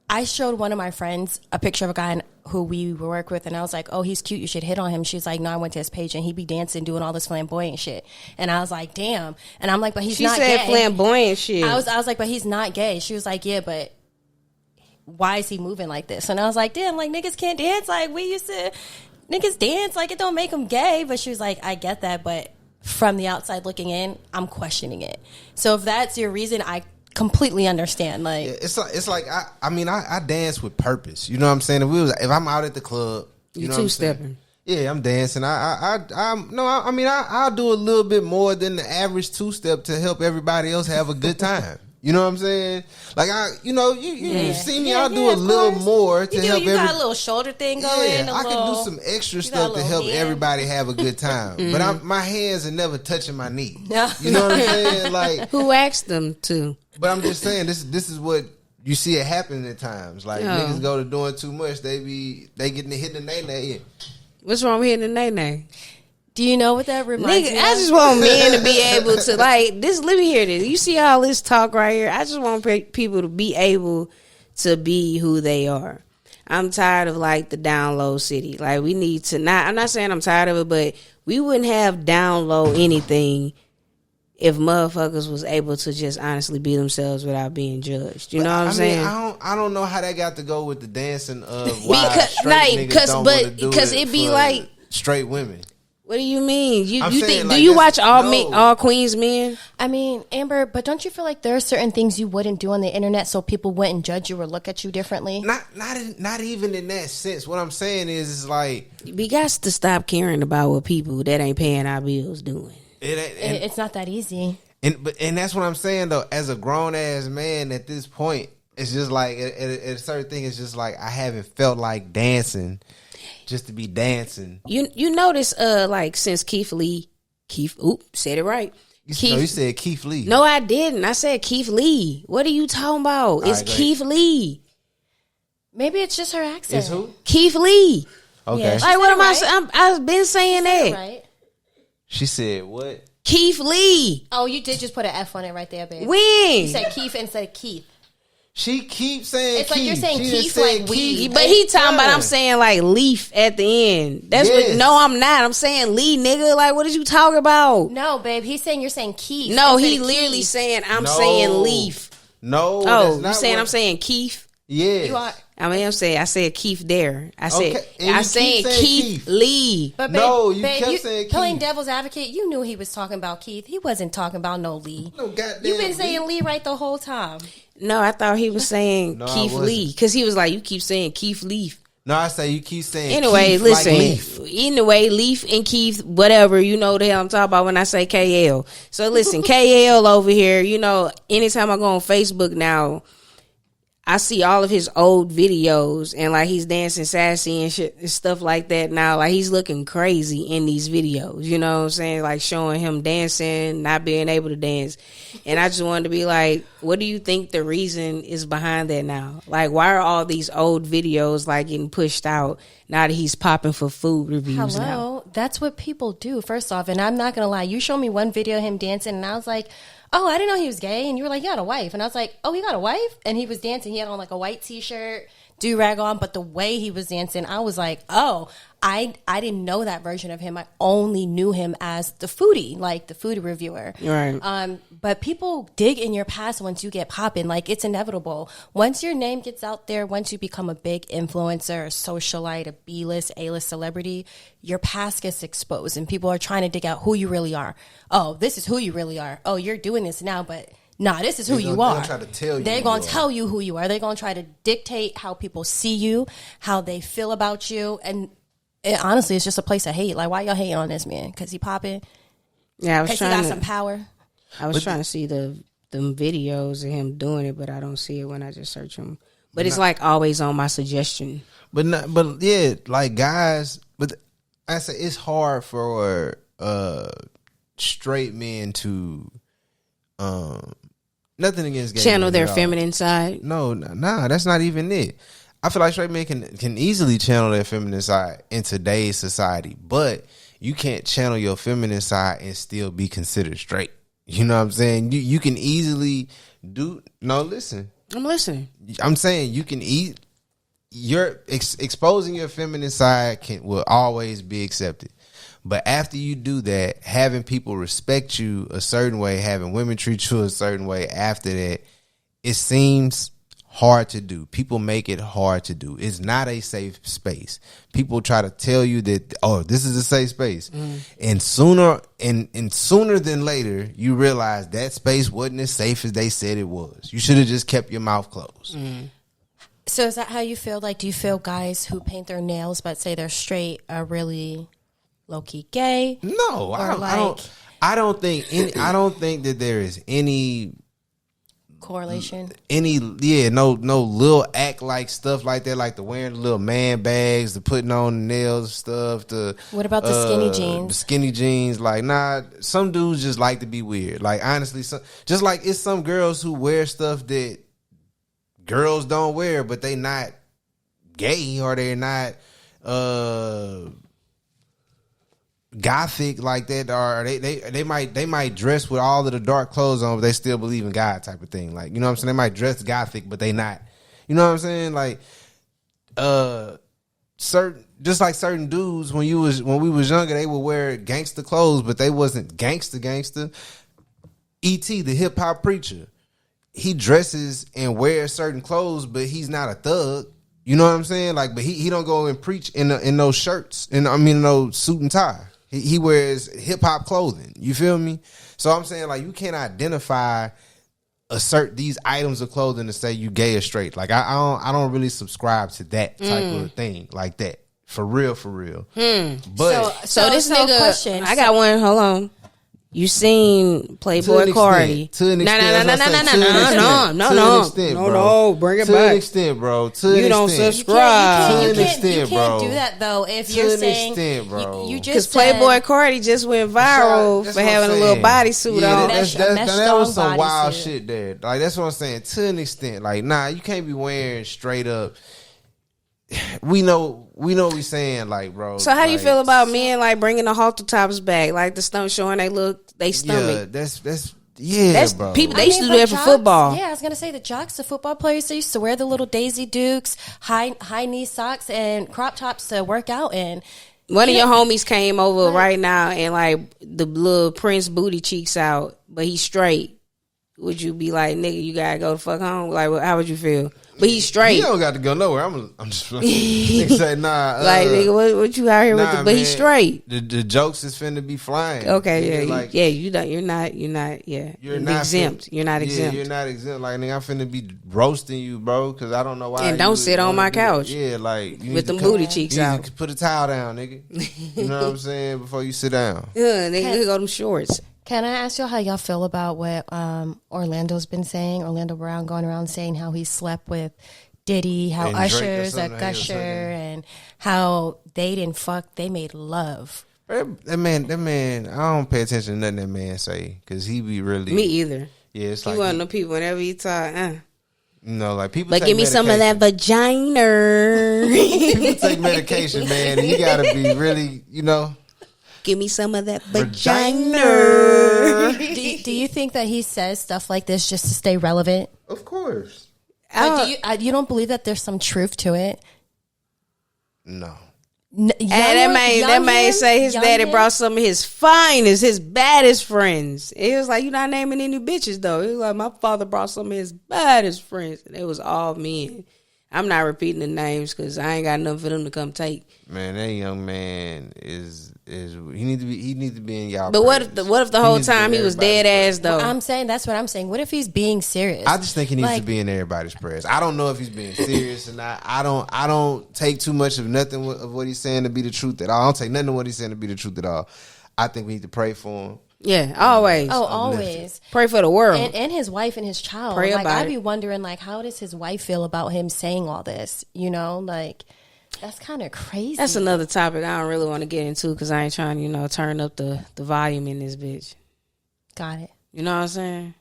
I showed one of my friends a picture of a guy who we work with, and I was like, "Oh, he's cute. You should hit on him." She's like, "No, I went to his page, and he be dancing, doing all this flamboyant shit." And I was like, "Damn!" And I'm like, "But he's not gay." She said flamboyant shit. I was like, "But he's not gay." She was like, "Yeah, but why is he moving like this?" And I was like, "Damn, like niggas can't dance. Like we used to, niggas dance. Like it don't make them gay." But she was like, "I get that, but from the outside looking in, I'm questioning it." So if that's your reason, I completely understand. Like, yeah, it's like I dance with purpose. You know what I'm saying? If I'm out at the club, you know, two-stepping. Yeah, I'm dancing. I'll do a little bit more than the average two-step to help everybody else have a good time. You know what I'm saying? Like you see me. I'll do a little more to help. You got a little shoulder thing going. Yeah, I can do some extra stuff to help everybody have a good time. But my hands are never touching my knees. You know what I'm saying? Like, who asked them to? But I'm just saying this is what you see it happening at times. Like niggas go to doing too much, they getting hit in the nay-nay. What's wrong with hitting the nay-nay? Do you know what that reminds me of? I just want men to be able to, like, this. Let me hear this. You see all this talk right here? I just want people to be able to be who they are. I'm tired of, like, the down low city. Like, we need to I'm not saying I'm tired of it, but we wouldn't have down low anything if motherfuckers was able to just honestly be themselves without being judged. You know what I'm saying? I don't know how that got to go with the dancing of why straight niggas don't want to do it be like straight women. What do you mean? You think? Like, do you watch all Queens men? I mean, Amber, but don't you feel like there are certain things you wouldn't do on the internet so people wouldn't judge you or look at you differently? Not even in that sense. What I'm saying is like we got to stop caring about what people that ain't paying our bills doing. It's not that easy. And that's what I'm saying though. As a grown ass man at this point, it's just like at a certain thing. It's just like I haven't felt like dancing. Just to be dancing. You notice like since Keith, said it right. You said Keith Lee. No, I didn't. I said Keith Lee. What are you talking about? It's Keith Lee. Maybe it's just her accent. It's who? Keith Lee. Okay. Yeah, like what am I saying? I've been saying that. Right. She said what? Keith Lee. Oh, you did just put an F on it right there, babe. When? You said Keith instead of Keith. She keeps saying it's Keith. Like you're saying she Keith like we. But he talking about I'm saying like leaf at the end. That's what. No, I'm not. I'm saying Lee, nigga. Like what did you talking about? No, babe. He's saying you're saying Keith. No, he literally saying I'm saying leaf. No. Oh, you saying I'm saying Keith? Yeah. You are. I mean, I said Keith there. I said okay. I said Keith Lee. But babe, no, you kept saying Keith. Playing devil's advocate, you knew he was talking about Keith. He wasn't talking about no Lee. No goddamn. You've been saying Lee right the whole time. No, I thought he was saying Keith Lee because he was like, you keep saying Keith Leaf. No, I say you keep saying. Anyway, Keith listen. Like Leaf. Anyway, Leaf and Keith, whatever, you know the hell I'm talking about when I say KL. So listen, KL over here. You know, anytime I go on Facebook now, I see all of his old videos and like he's dancing sassy and shit and stuff like that now. Like he's looking crazy in these videos, you know what I'm saying? Like showing him dancing, not being able to dance. And I just wanted to be like, what do you think the reason is behind that now? Like why are all these old videos like getting pushed out now that he's popping for food reviews now? That's what people do, first off. And I'm not going to lie. You showed me one video of him dancing and I was like, oh, I didn't know he was gay. And you were like, you got a wife. And I was like, oh, he got a wife? And he was dancing. He had on like a white T-shirt, do-rag on. But the way he was dancing, I was like, oh, I didn't know that version of him. I only knew him as the foodie, like the foodie reviewer. Right. But people dig in your past once you get popping. Like, it's inevitable. Once your name gets out there, once you become a big influencer, a socialite, a B-list, A-list celebrity, your past gets exposed. And people are trying to dig out who you really are. Oh, this is who you really are. Oh, you're doing this now, but nah, this is who you are. They're gonna try to tell you. They're gonna tell you who you are. They're gonna try to dictate how people see you, how they feel about you, and honestly, it's just a place of hate. Like, why y'all hating on this man? Because he popping? Yeah, I was trying. He got some power. I was trying to see them videos of him doing it, but I don't see it when I just search him. But it's like always on my suggestion. But yeah, like guys. But I say it's hard for straight men to nothing against gay channel men their at all. feminine side. No, that's not even it. I feel like straight men can easily channel their feminine side in today's society, but you can't channel your feminine side and still be considered straight. You know what I'm saying? You can easily do. No, listen. I'm listening. I'm saying you can you're exposing your feminine side will always be accepted. But after you do that, having people respect you a certain way, having women treat you a certain way after that, it seems hard to do. People make it hard to do. It's not a safe space. People try to tell you that, oh, this is a safe space. And sooner than later, you realize that space wasn't as safe as they said it was. You should have just kept your mouth closed. So is that how you feel? Like, do you feel guys who paint their nails but say they're straight are really low-key gay? No, I don't think that there is any correlation. No little act like stuff like that, like the wearing the little man bags, the putting on the nails stuff. What about the skinny jeans? The skinny jeans, like nah. Some dudes just like to be weird. Like honestly, just like it's some girls who wear stuff that girls don't wear, but they not gay or they're not gothic like that, or they might dress with all of the dark clothes on, but they still believe in God type of thing. Like, you know what I'm saying? They might dress gothic, but they not. You know what I'm saying? Like certain dudes when we was younger, they would wear gangster clothes, but they wasn't gangster. E.T., the hip hop preacher, he dresses and wears certain clothes, but he's not a thug. You know what I'm saying? Like, but he don't go and preach in those shirts, in those suit and tie. He wears hip hop clothing. You feel me? So I'm saying, like, you can't identify these items of clothing to say you gay or straight. Like, I don't really subscribe to that type of thing like that. For real. But so this nigga, question. I got one. Hold on. You seen Playboy Cardi? To an extent, no, bring it back. To an extent, bro. You don't subscribe. You can't do that though. If you're saying, bro, you just because Playboy Cardi just went viral for having a little bodysuit on. That was some wild shit there. Like that's what I'm saying. To an extent, like nah, you can't be wearing straight up. We know we saying, like, bro. So how do you feel about men like bringing the halter tops back, like the stomach showing they stomach? Yeah, that's bro. People they used to do that for football. Yeah, I was gonna say the jocks, the football players, they used to wear the little Daisy Dukes, high knee socks, and crop tops to work out in. One of your homies came over right now and like the little Prince booty cheeks out, but he's straight. Would you be like, nigga, you gotta go the fuck home? Like, how would you feel? But he's straight. He don't got to go nowhere. I'm just say nah. Like, nigga, what you out here with? But he's straight. The jokes is finna be flying. Okay, you're not exempt. You're not exempt. You're not exempt. Like, nigga, I'm finna be roasting you, bro, because I don't know why. And don't sit on my couch. Yeah, like with them booty cheeks out. Put a towel down, nigga. You know what I'm saying? Before you sit down. Yeah, nigga, here go them shorts. Can I ask y'all how y'all feel about what Orlando's been saying? Orlando Brown going around saying how he slept with Diddy, how and Usher's a gusher, and how they didn't fuck, they made love. That man, I don't pay attention to nothing that man say because he be really. Me either. Yeah, it's he like one of the people whenever he talk. No, like people. But give me some of that vagina. People take medication, man. And you gotta be really, Give me some of that vagina. Do you think that he says stuff like this just to stay relevant? Of course. You don't believe that there's some truth to it? No. That man say his daddy brought some of his finest, his baddest friends. He was like, "You're not naming any bitches though." He was like, "My father brought some of his baddest friends, and it was all men." I'm not repeating the names because I ain't got nothing for them to come take. Man, that young man is he need to be in y'all. But what if the whole time he was dead ass though? Well, I'm saying that's what I'm saying. What if he's being serious? I just think he needs to be in everybody's prayers. I don't know if he's being serious or not. I don't take too much of nothing of what he's saying to be the truth at all. I don't take nothing of what he's saying to be the truth at all. I think we need to pray for him. Yeah, always. Oh, always. Pray for the world. And his wife and his child. Pray like, about I'd be it. wondering, like, how does his wife feel about him saying all this? You know, like, that's kind of crazy. That's another topic I don't really want to get into because I ain't trying to, turn up the volume in this bitch. Got it. You know what I'm saying?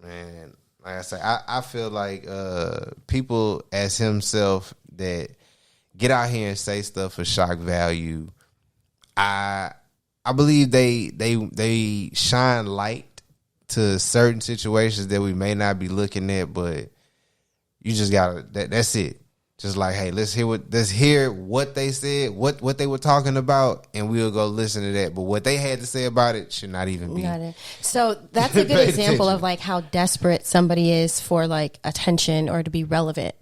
Man, like I say, I feel like people as himself that get out here and say stuff for shock value, I believe they shine light to certain situations that we may not be looking at, but you just gotta that's it. Just like, hey, let's hear what they said, what they were talking about, and we'll go listen to that. But what they had to say about it should not even be. So that's a good example of like how desperate somebody is for like attention or to be relevant.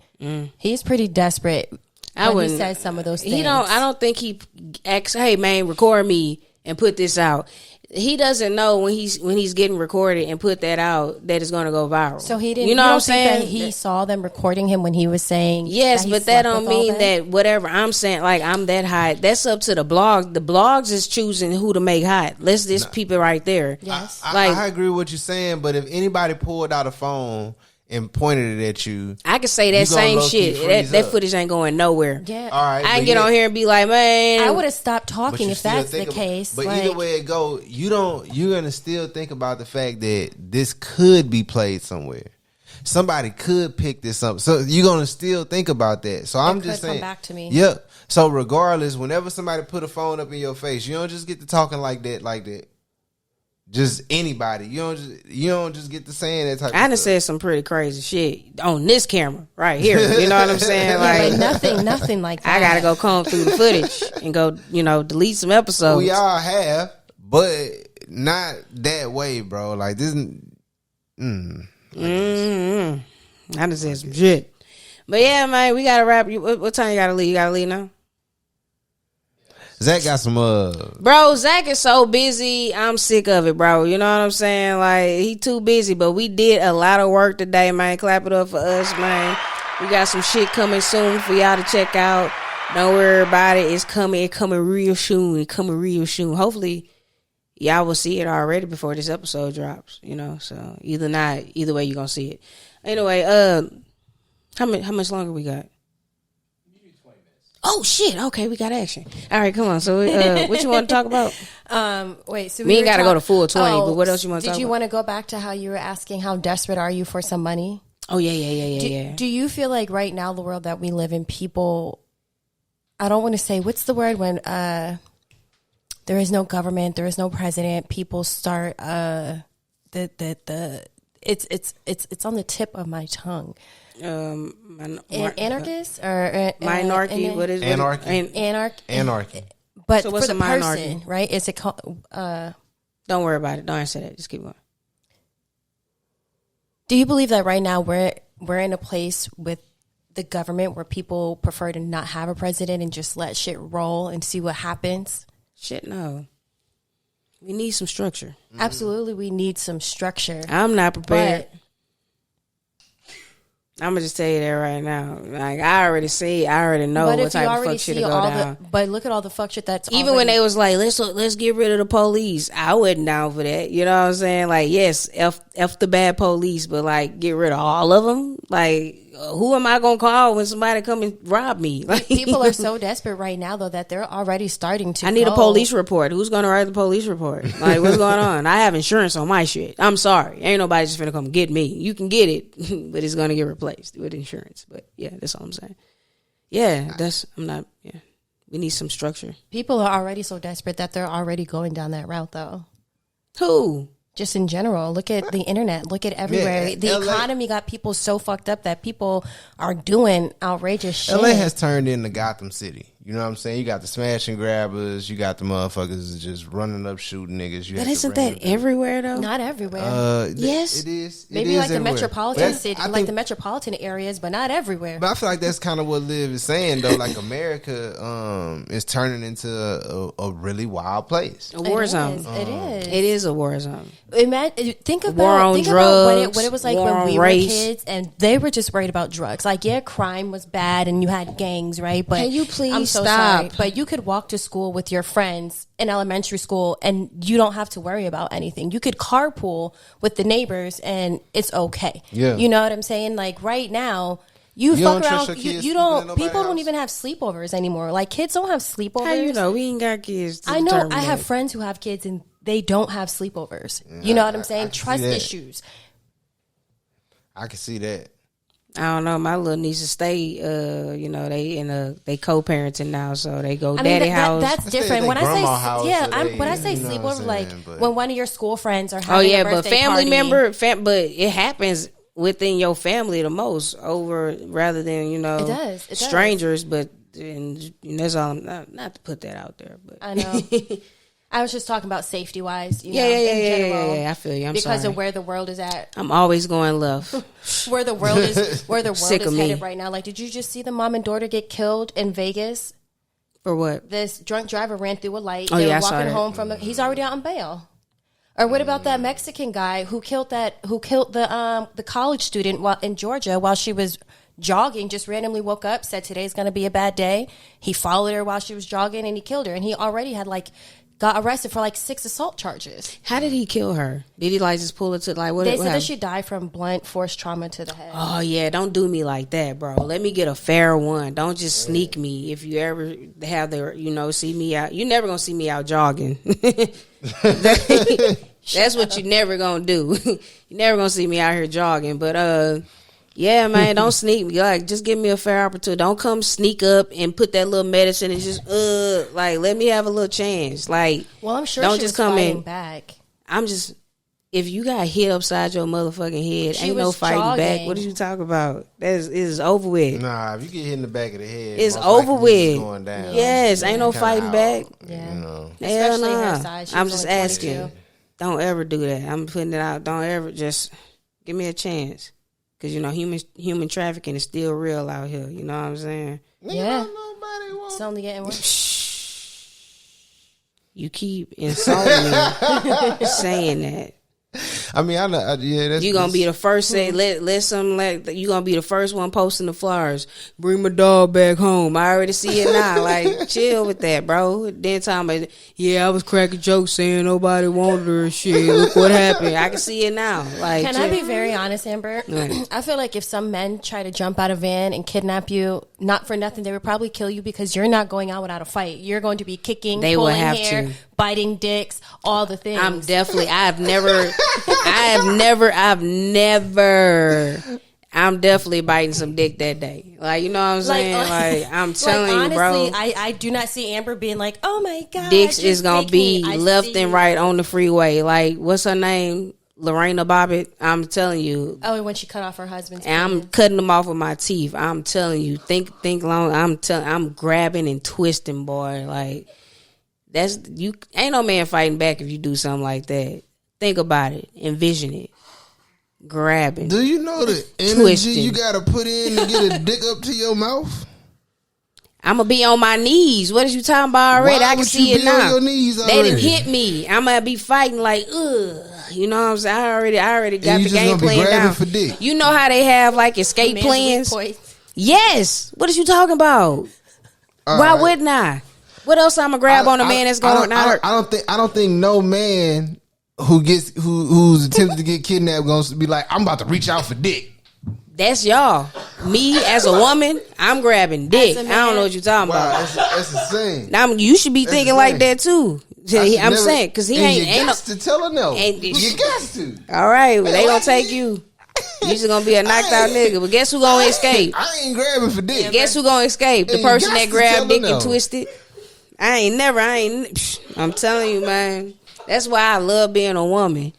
He's pretty desperate when he says some of those things. I don't think he asks, hey man, record me and put this out. He doesn't know when he's getting recorded and put that out that it's going to go viral. So he didn't. You know what I'm saying? saying? He saw them recording him when he was saying yes, but that don't mean that whatever I'm saying, like I'm that hot. That's up to the blog. The blogs is choosing who to make hot. Let's just keep it right there. Yes, I agree with what you're saying, but if anybody pulled out a phone and pointed it at you, I could say that same shit. That footage ain't going nowhere. Yeah. All right. I can get on here and be like, man, I would have stopped talking if that's the case. But either way it go, you're gonna still think about the fact that this could be played somewhere. Somebody could pick this up. So you're gonna still think about that. So I'm just saying, come back to me. Yep. So regardless, whenever somebody put a phone up in your face, you don't just get to talking like that. Just anybody. You don't just get to saying that type of stuff. I done said some pretty crazy shit on this camera right here. You know what I'm saying? Like but nothing like that. I gotta go comb through the footage and go, delete some episodes. We all have, but not that way, bro. Like this. I done said some shit. But yeah, man, we gotta wrap. What time you gotta leave? You gotta leave now? Zach got some Bro, Zach is so busy. I'm sick of it, bro. You know what I'm saying? Like, he too busy. But we did a lot of work today, man. Clap it up for us, man. We got some shit coming soon for y'all to check out. Don't worry about it. It's coming. It's coming real soon. Hopefully, y'all will see it already before this episode drops. So either way, you're gonna see it. Anyway, how much longer we got? Oh shit! Okay, we got action. All right, come on. So, what you want to talk about? Wait, so we ain't got to go to full 20, but what else you want to talk about? Did you want to go back to how you were asking how desperate are you for some money? Oh yeah. Do you feel like right now, the world that we live in, people? I don't want to say what's the word when there is no government, there is no president. People start it's on the tip of my tongue. Anarchist or minority? What is anarchy? Anarchy. But so what's for the person, right? Is it called? Don't worry about it. Don't answer that. Just keep going. Do you believe that right now we're in a place with the government where people prefer to not have a president and just let shit roll and see what happens? Shit, no. We need some structure. Absolutely, we need some structure. I'm not prepared. I'm gonna just tell you that right now. Like I already know what type of fuck shit to go down. But look at all the fuck shit that's even when they was like, let's get rid of the police. I wasn't down for that. You know what I'm saying? Like, yes, f the bad police, but like get rid of all of them. Like, who am I gonna call when somebody come and rob me? Like, people are so desperate right now though that they're already starting to. I need a police report. Who's gonna write the police report? Like, what's going on? I have insurance on my shit. I'm sorry, ain't nobody just finna come get me. You can get it, but it's gonna get replaced with insurance. But yeah, that's all I'm saying. Yeah, we need some structure. People are already so desperate that they're already going down that route though. Who? Just in general, look at the internet, look at everywhere. Yeah, the economy got people so fucked up that people are doing outrageous shit. LA has turned into Gotham City. You know what I'm saying? You got the smash and grabbers. You got the motherfuckers just running up shooting niggas. But isn't that everywhere though? Not everywhere. Yes, it is. Maybe it like is the metropolitan city, I like think, the metropolitan areas, but not everywhere. But I feel like that's kind of what Liv is saying though. Like America is turning into a really wild place. A war zone. It is. It is a war zone. Think about war on drugs, what it was like war when we race. were kids, and they were just worried about drugs. Like, yeah, crime was bad, and you had gangs, right? But can you please I'm so stop? sorry, but you could walk to school with your friends in elementary school, and you don't have to worry about anything. You could carpool with the neighbors, and it's okay. Yeah, you know what I'm saying? Like right now. You fuck around. You don't. People don't even have sleepovers anymore. Like kids don't have sleepovers. How you know we ain't got kids? I know. I have friends who have kids and they don't have sleepovers. You know what I'm saying? Trust issues. I can see that. I don't know. My little nieces stay. You know, they co-parenting now, so they go daddy house. That's different. When I say when I say you know sleepover, like when one of your school friends are having a but birthday family party. member, but it happens within your family the most rather than it does. strangers. But and that's all. Not to put that out there, but I know. I was just talking about safety wise. Yeah. I feel you. I'm because sorry. of where the world is at. I'm always going left. where the world is Sick of headed me. right now. Like, did you just see the mom and daughter get killed in Vegas? For what? This drunk driver ran through a light. Oh, they yeah, were I saw walking that. home from. He's already out on bail. Or what about that Mexican guy who killed the college student in Georgia while she was jogging? Just randomly woke up, said today's going to be a bad day. He followed her while she was jogging and he killed her. And he already had got arrested for 6 assault charges. How did he kill her? Did he just pull it to what? They said that she died from blunt force trauma to the head. Oh yeah, don't do me like that, bro. Let me get a fair one. Don't just sneak me. If you ever have see me out, you're never gonna see me out jogging. That's what you never gonna do. You never gonna see me out here jogging. But yeah, man, don't sneak me. Just give me a fair opportunity. Don't come sneak up and put that little medicine and just let me have a little chance. Well, I'm sure don't she just was come fighting in. back. If you got hit upside your motherfucking head, She ain't no was fighting jogging. back. What did you talk about? It's over with. Nah, if you get hit in the back of the head, It's most over likely with. it's going down. Yes, ain't no Kinda fighting out, back. Yeah. You know. Hell Especially her nah. size. She I'm was just only asking. 22. Don't ever do that. I'm putting it out. Don't ever just give me a chance. Because, human trafficking is still real out here. You know what I'm saying? Yeah. Nobody wants. It's only getting worse. You keep insulting me saying that. I mean, I know. That's You gonna be the first say you gonna be the first one posting the flyers. Bring my dog back home. I already see it now. Chill with that, bro. Then time I was cracking jokes saying nobody wanted her and shit. Look what happened. I can see it now. Can I be very honest, Amber? Right. I feel like if some men try to jump out of a van and kidnap you, not for nothing, they would probably kill you because you're not going out without a fight. You're going to be kicking, They will pulling have hair, to. biting dicks, all the things. I'm definitely biting some dick that day. You know what I'm saying? I'm telling you, bro. Honestly, I do not see Amber being like, oh my God. Dicks just is gonna make be me. left and right on the freeway. What's her name? Lorena Bobbitt. I'm telling you. Oh, when she cut off her husband's And I'm cutting them off with my teeth. I'm telling you. Think long. I'm grabbing and twisting, boy. That's you. Ain't no man fighting back if you do something like that. Think about it. Envision it. Grabbing. Do you know the energy Twisting. you gotta put in to get a dick up to your mouth? I'm gonna be on my knees. What is you talking about already? Why I can would see you it be now. on your knees They didn't already? hit me. I'm gonna be fighting ugh. You know what I'm saying? I already got And the you just game gonna be plan grabbing down. for dick. You know how they have escape plans? Yes. What is you talking about? Why wouldn't I? What else I'm gonna grab on a man that's going out? I don't think no man who's attempted to get kidnapped gonna be like, I'm about to reach out for dick. That's y'all. Me as a woman, I'm grabbing dick. I don't know what you're talking Wow, about. that's insane. Now you should be thinking like that too. I'm saying because he and ain't you no. got to tell her no. And- You got to. All right, they gonna take you. You just gonna be a knocked out nigga. But guess who gonna escape? I ain't grabbing for dick. Guess who gonna escape? The And you person got that to grabbed tell dick her and no. twisted. I'm telling you, man. That's why I love being a woman.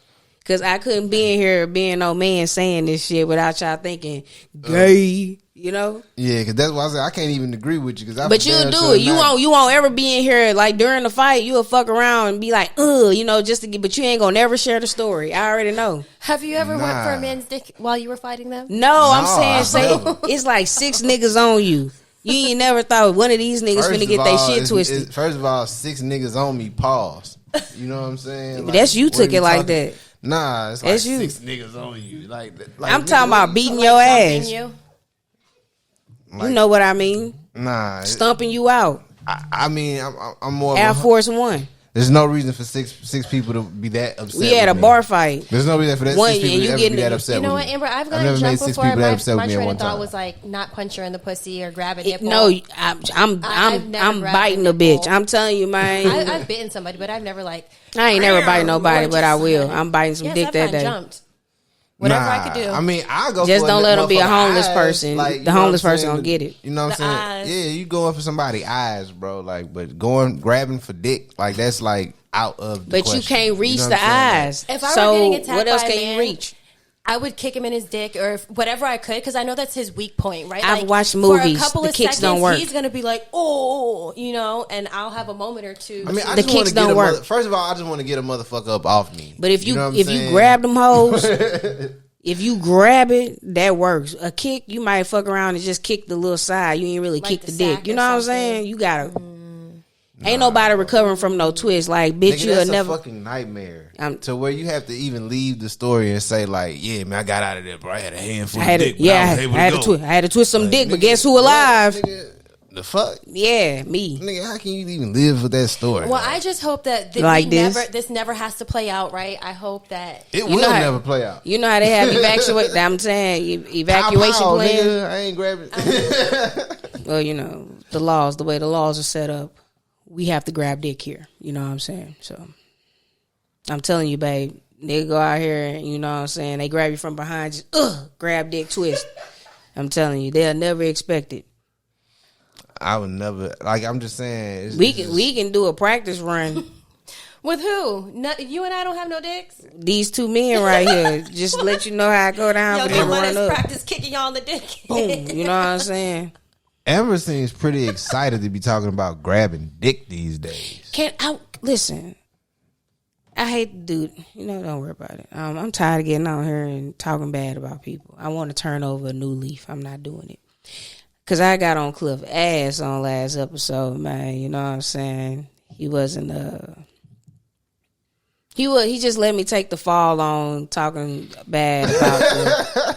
Cause I couldn't be in here being no man saying this shit without y'all thinking gay. You know? Yeah, because that's why I said I can't even agree with you. But you'll do it. You won't ever be in here like during the fight. You'll fuck around and be like, you know, just to get. But you ain't gonna never share the story. I already know. Have you ever went for a man's dick while you were fighting them? No, I'm saying it's like 6 niggas on you. You ain't never thought one of these niggas finna get their shit twisted. First of all, 6 niggas on me. Pause. You know what I'm saying? Like, that's you took it like that. Nah, it's like 6 niggas on you. Like I'm talking about beating your ass. You? Like, You know what I mean? Nah, Stumping you out. I mean, I'm more. Air Force One. There's no reason for six people to be that upset. We had a bar fight. There's no reason for that. 6 people to ever be that upset. You know what, Amber? I've gotten jumped before. My train of thought was like not punch her in the pussy or grab a nipple. No, I'm biting a bitch. I'm telling you, man. I've bitten somebody, but I've never like. I ain't never biting nobody, but I will. I'm biting some dick that day. Jumped. Whatever I could do. I mean, I'll go. Just for don't let them be a homeless eyes. person. Like, the homeless person gonna get it. You know what I'm saying? Eyes. Yeah, you going for somebody's eyes, bro. Like, but grabbing for dick, like that's like out of. The question. You can't reach you know the eyes. If I were getting attacked what else by a can man, you reach? I would kick him in his dick or whatever I could because I know that's his weak point, right? I've watched movies. For a couple the of kicks seconds, don't work. he's gonna be like, oh, you know, and I'll have a moment or two. I mean, the kicks don't work. First of all, I just want to get a motherfucker up off me. But if you saying? grab them hoes, if you grab it, that works. A kick, you might fuck around and just kick the little side. You ain't really like kick the dick. You know what I'm saying? You gotta. Ain't Nah, nobody recovering from no twist. Like, bitch, nigga, you'll that's never. a fucking nightmare. To where you have to even leave the story and say like, yeah, man, I got out of there, bro. I had a handful of dick. I had to twist some dick, but guess who alive? Nigga, the fuck? Yeah, me. Nigga, how can you even live with that story? Well, I just hope that this never has to play out, right? I hope that it will never play out. You know how they have evacuation plan. Nigga, I ain't grabbing. Well, you know the way the laws are set up. We have to grab dick here. You know what I'm saying? So I'm telling you, babe, they go out here and you know what I'm saying, they grab you from behind, just grab dick, twist. I'm telling you, they'll never expect it. I would never, like, I'm just saying. We can do a practice run. With who? You and I don't have no dicks? These 2 men right here. Just to let you know how I go down. Yo, for them let run us up. practice kicking y'all in the dick. Boom. You know what I'm saying? Amber seems pretty excited to be talking about grabbing dick these days. Listen, I hate to do it. You know, don't worry about it. I'm tired of getting out here and talking bad about people. I want to turn over a new leaf. I'm not doing it. Because I got on Cliff ass on last episode, man. You know what I'm saying? He wasn't, he just let me take the fall on talking bad about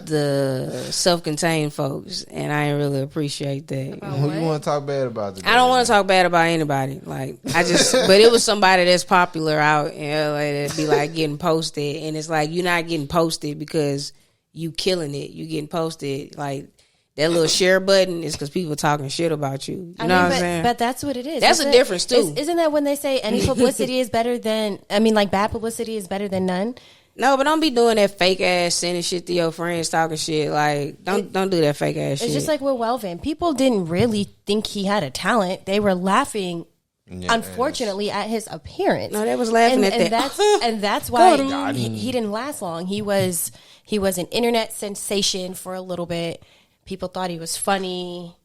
the self-contained folks, and I ain't really appreciate that. Who you want to talk bad about today? I don't want to talk bad about anybody. Like, but it was somebody that's popular out in LA that'd be like getting posted, and it's like, you're not getting posted because you killing it. You getting posted like that little share button is because people talking shit about you. You know what I'm saying? But that's what it is. That's a difference too. Isn't that when they say any publicity is better than? I mean, like bad publicity is better than none. No, but don't be doing that fake ass sending shit to your friends talking shit. Like, don't do that fake ass shit. It's just like with Welvin. People didn't really think he had a talent. They were laughing, unfortunately, at his appearance. No, they was laughing at that. And that's why he didn't last long. He was an internet sensation for a little bit. People thought he was funny.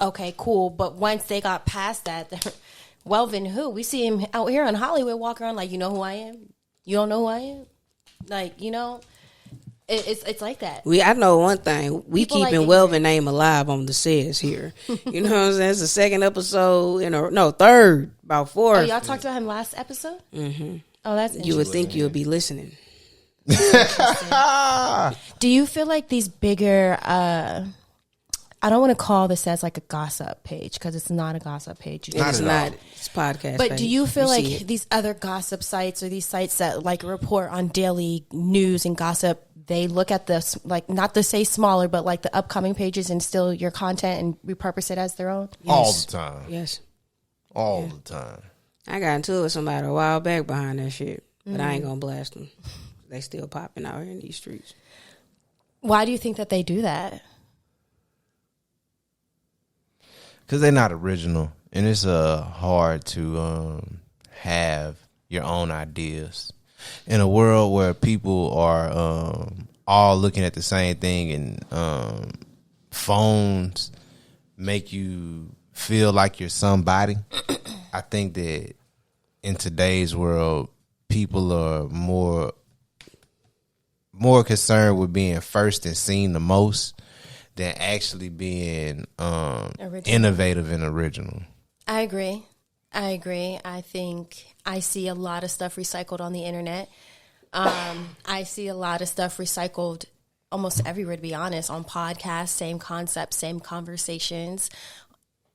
Okay, cool. But once they got past that, Welvin who? We see him out here in Hollywood walking around like, you know who I am? You don't know who I am? Like, you know, it's like that. I know one thing. We People keeping Welvin name alive on the says here. You know what I'm saying? It's the second episode third, about 4. Oh, y'all talked about him last episode? Mm-hmm. Oh, that's interesting. You would think you'll be listening. Do you feel like these bigger, I don't want to call this as like a gossip page because it's not a gossip page. It's not. It's podcast. But page. do you feel like these other gossip sites or these sites that like report on daily news and gossip, they look at this, like, not to say smaller, but like the upcoming pages and steal your content and repurpose it as their own? Yes. All the time. Yes. All the time. I got into it with somebody a while back behind that shit, but I ain't gonna blast them. They still popping out here in these streets. Why do you think that they do that? Because they're not original, and it's hard to have your own ideas in a world where people are all looking at the same thing and phones make you feel like you're somebody. I think that in today's world, people are more concerned with being first and seen the most than actually being innovative and original. I agree. I think I see a lot of stuff recycled on the internet. I see a lot of stuff recycled almost everywhere, to be honest, on podcasts, same concepts, same conversations,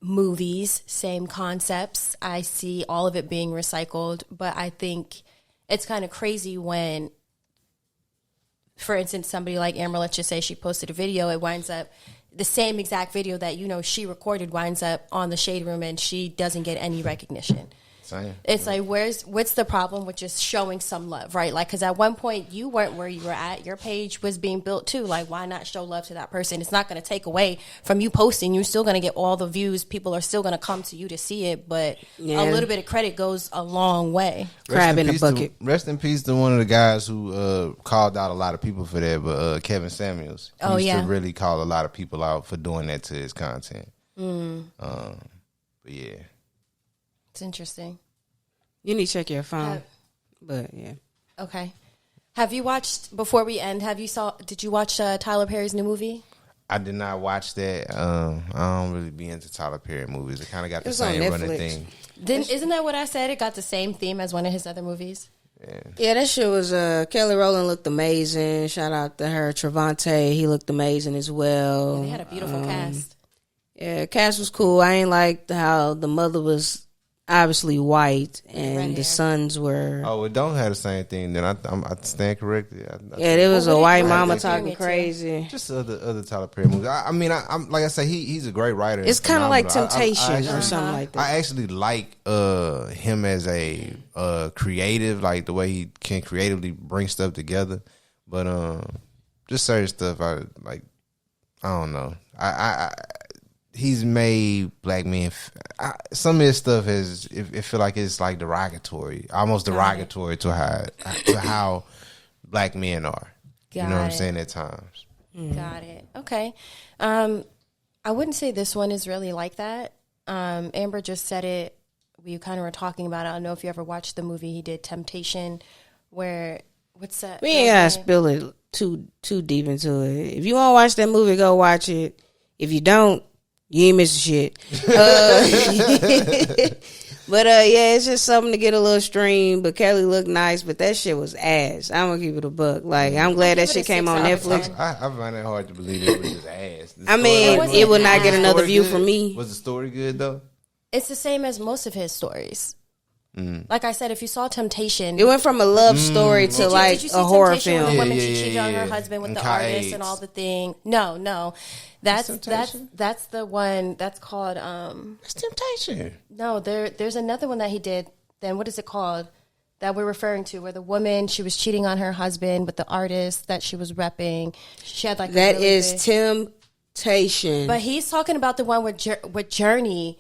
movies, same concepts. I see all of it being recycled, but I think it's kind of crazy when, for instance, somebody like Amber, let's just say she posted a video, it winds up the same exact video that, she recorded winds up on the Shade Room and she doesn't get any recognition. Same. It's like, what's the problem with just showing some love, right? Like, because at one point you weren't where you were at. Your page was being built too. Like, why not show love to that person? It's not going to take away from you posting. You're still going to get all the views. People are still going to come to you to see it. But a little bit of credit goes a long way. Crab in a bucket. Rest in peace to one of the guys who called out a lot of people for that, but Kevin Samuels. He used to really call a lot of people out for doing that to his content. But yeah. It's interesting. You need to check your phone. But yeah. Okay. Have you watched, before we end, did you watch Tyler Perry's new movie? I did not watch that. I don't really be into Tyler Perry movies. It kind of got the same running thing. Isn't that what I said? It got the same theme as one of his other movies? Yeah, that shit was, Kelly Rowland looked amazing. Shout out to her. Trevante, he looked amazing as well. Yeah, they had a beautiful cast. Yeah, cast was cool. I ain't liked how the mother was obviously white and the sons were. Oh, it don't have the same thing. Then I stand corrected. There was a white mama talking crazy. Just other Tyler Perry movies. I'm like I say, he's a great writer. It's kind of like Temptation or something like that. I actually like him as a creative, like the way he can creatively bring stuff together. But just certain stuff, I don't know. He's made black men. Some of his stuff it feel like it's like derogatory, almost derogatory to how black men are. You know what I'm saying? At times. Got it. Okay. I wouldn't say this one is really like that. Amber just said it. We kind of were talking about it. I don't know if you ever watched the movie he did, Temptation, where what's that? We ain't gotta spill it too deep into it. If you want to watch that movie, go watch it. If you don't, you ain't missing shit. But yeah, it's just something to get a little stream. But Kelly looked nice, but that shit was ass. I'm gonna keep it a buck. Like, I'm glad that shit came on Netflix. I find it hard to believe it was just ass. It would not get another view from me. Was the story good though? It's the same as most of his stories. Like I said, if you saw Temptation, it went from a love story to like a horror film. When the woman she cheated on her husband with the artist and all the thing. No, that's the one that's called. It's Temptation. No, there's another one that he did. Then what is it called that we're referring to? Where the woman, she was cheating on her husband with the artist that she was repping. She had like that is Temptation. But he's talking about the one with Journey.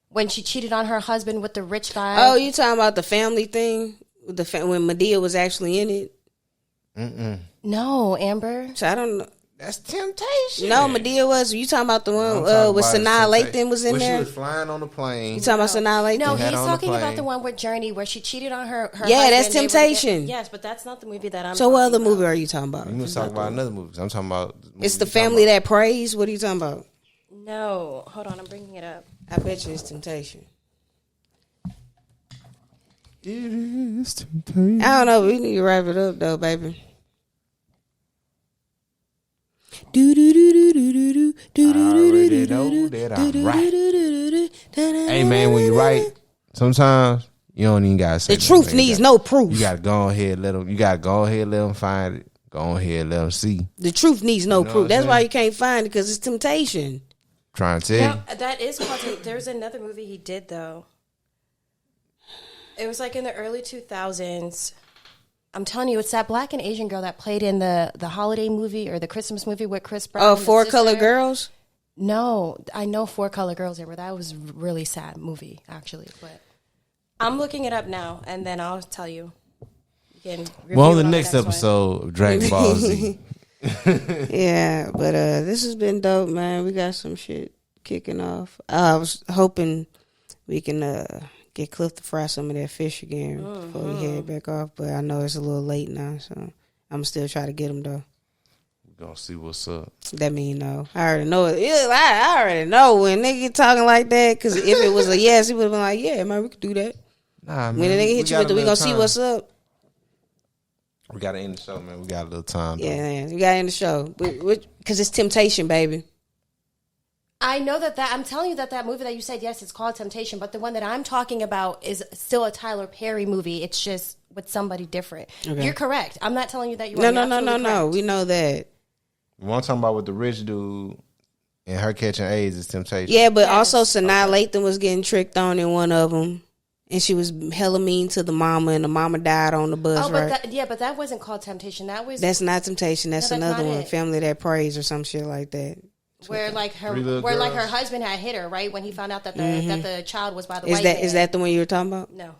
When she cheated on her husband with the rich guy. Oh, you talking about the family thing? When Medea was actually in it? No, Amber. So I don't know. That's Temptation. No, Medea was. You talking about the one with Sanaa Lathan was in there? She was flying on the plane. You talking about Sanaa Lathan? No, he's talking about the one with Journey where she cheated on her husband. That's Temptation. Yes, but that's not the movie that I'm So what other movie are you talking about? You must talk about another movie. I'm talking about... It's The Family That Prays. What are you talking about? No. Hold on, I'm bringing it up. I bet you it's Temptation. It is Temptation. I don't know. We need to wrap it up though, baby. I already know that I'm right. Hey man, when you right, sometimes you don't even gotta say the truth needs no proof. You gotta go ahead and let them. You gotta go ahead and let them find it. Go ahead and let them see. The truth needs no proof. That's why you can't find it, because it's Temptation. Trying to tell you. That is called. There's another movie he did though. It was like in the early 2000s. I'm telling you, it's that black and Asian girl that played in the holiday movie or the Christmas movie with Chris Brown. Oh, Four Color Girls? No, I know Four Color Girls. That was a really sad movie, actually. But I'm looking it up now, and then I'll tell you. Well, on the next episode of Dragon Ball Z, Yeah, but this has been dope, man. We got some shit kicking off. I was hoping we can get Cliff to fry some of that fish again before we head back off, but I know it's a little late now, so I'm still try to get him though. We're gonna see what's up. That mean no. I already know it. Yeah, I already know when nigga talking like that, because if it was a yes, he would have been like, yeah, man, we could do that. Nah, man. When the nigga hit you with the, we gonna see what's up. We gotta end the show, man. We got a little time. Yeah, man. We got to end the show. Because it's Temptation, baby. I know that I'm telling you that movie that you said, yes, it's called Temptation, but the one that I'm talking about is still a Tyler Perry movie. It's just with somebody different. Okay. You're correct. I'm not telling you that you are No. We know that. The one talking about with the rich dude and her catching AIDS is Temptation. Yeah, but also Sanaa Lathan was getting tricked on in one of them. And she was hella mean to the mama, and the mama died on the bus, right? But that wasn't called Temptation. That's not Temptation. That's another one. Family That Prays or some shit like that. Where her husband had hit her, right? When he found out that the child was by the white man. Is that the one you were talking about? No.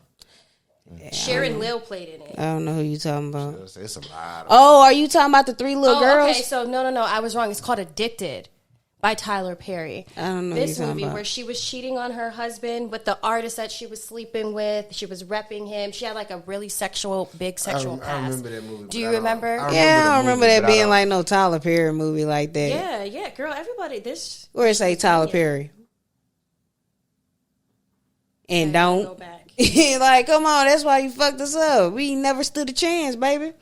Yeah, Sharon Lill played in it. I don't know who you talking about. It's a lot. Are you talking about the 3 little girls? Okay, so no, I was wrong. It's called Addicted by Tyler Perry. I don't know this movie where she was cheating on her husband with the artist that she was sleeping with. She was repping him. She had like a really big sexual past. I remember that movie. Do you remember? I don't remember that being like no Tyler Perry movie like that. Yeah, girl. Everybody, where it say Tyler Perry, and don't go back. Like, come on, that's why you fucked us up. We never stood a chance, baby.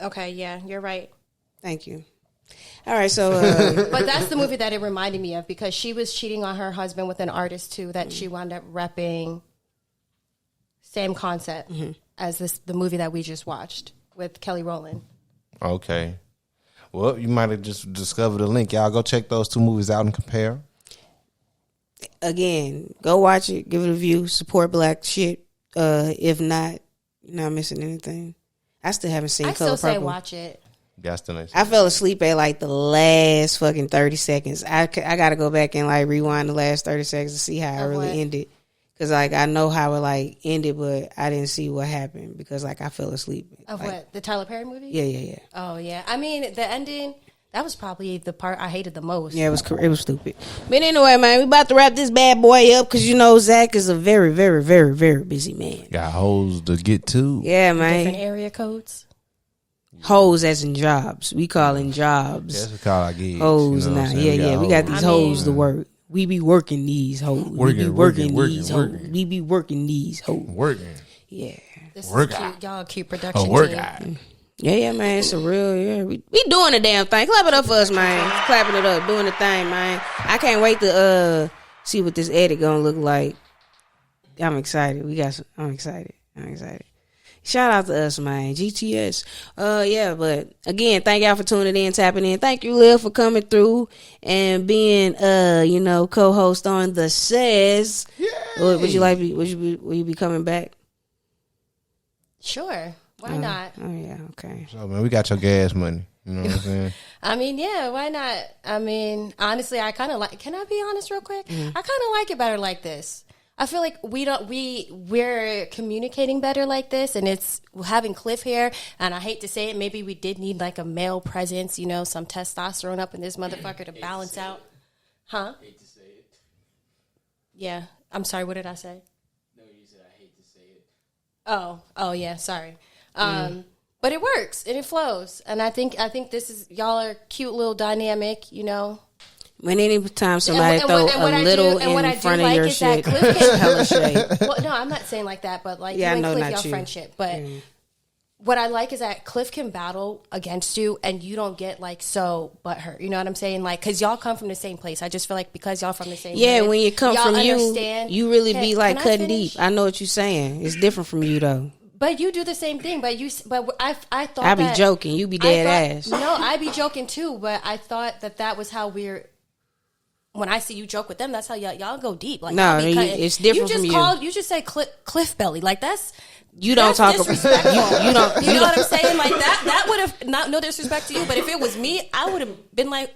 Okay, yeah, you're right. Thank you. All right, so but that's the movie that it reminded me of, because she was cheating on her husband with an artist too that she wound up repping. Same concept as the movie that we just watched with Kelly Rowland. Okay. Well, you might have just discovered a link. Y'all go check those 2 movies out and compare. Again, go watch it, give it a view, support black shit. If not, you're not missing anything. I still haven't seen Color Purple. I still say watch it. I fell asleep at like the last fucking 30 seconds. I got to go back and like rewind the last 30 seconds to see how it really ended. Because like I know how it like ended, but I didn't see what happened because like I fell asleep. Of like, what? The Tyler Perry movie? Yeah. Oh, yeah. I mean, the ending, that was probably the part I hated the most. Yeah, it was stupid. But anyway, man, we about to wrap this bad boy up because you know Zach is a very, very, very, very busy man. Got hoes to get to. Yeah, man. Different area codes. Hoes as in jobs. We calling jobs. That's what call I gigs. Hoes now. Yeah. We got these hoes to work. We be working these hoes. We be working these hoes. We be working these hoes. Working. Yeah. This is cute. Y'all cute production team. Yeah, man. It's a real, we doing the damn thing. Clap it up for us, man. Clapping it up. Doing the thing, man. I can't wait to see what this edit gonna look like. I'm excited. I'm excited. Shout out to us, man. GTS. Yeah, but again, thank y'all for tuning in, tapping in. Thank you, Liv, for coming through and being, co-host on The Says. Yay. Will you be coming back? Sure. Why not? Oh, yeah, okay. So, man, we got your gas money. You know what I'm saying? I mean, yeah, why not? I mean, honestly, I kind of like, can I be honest real quick? I kind of like it better like this. I feel like we're communicating better like this, and it's having Cliff here, and I hate to say it, maybe we did need like a male presence, some testosterone up in this motherfucker to balance out. Huh? Hate to say it. Yeah. I'm sorry, what did I say? No, you said I hate to say it. Oh yeah, sorry. But it works and it flows, and I think this is, y'all are cute little dynamic, When anytime somebody throw a little in front of your shit, hella shade. Well, no, I'm not saying like that, but like you and Cliff, y'all friendship. But what I like is that Cliff can battle against you, and you don't get like so butthurt. You know what I'm saying? Like, because y'all come from the same place. I just feel like because y'all from the same place, when you come from you really be like cutting deep. I know what you're saying. It's different from you though. But you do the same thing. But I thought I be joking. You be dead ass. No, I be joking too. But I thought that was how we're. When I see you joke with them, that's how y'all go deep. Like, no, it's different from you. You just say cliff belly. Like that's. You don't talk disrespectful. You don't. You know what I'm saying? Like that would have no disrespect to you. But if it was me, I would have been like,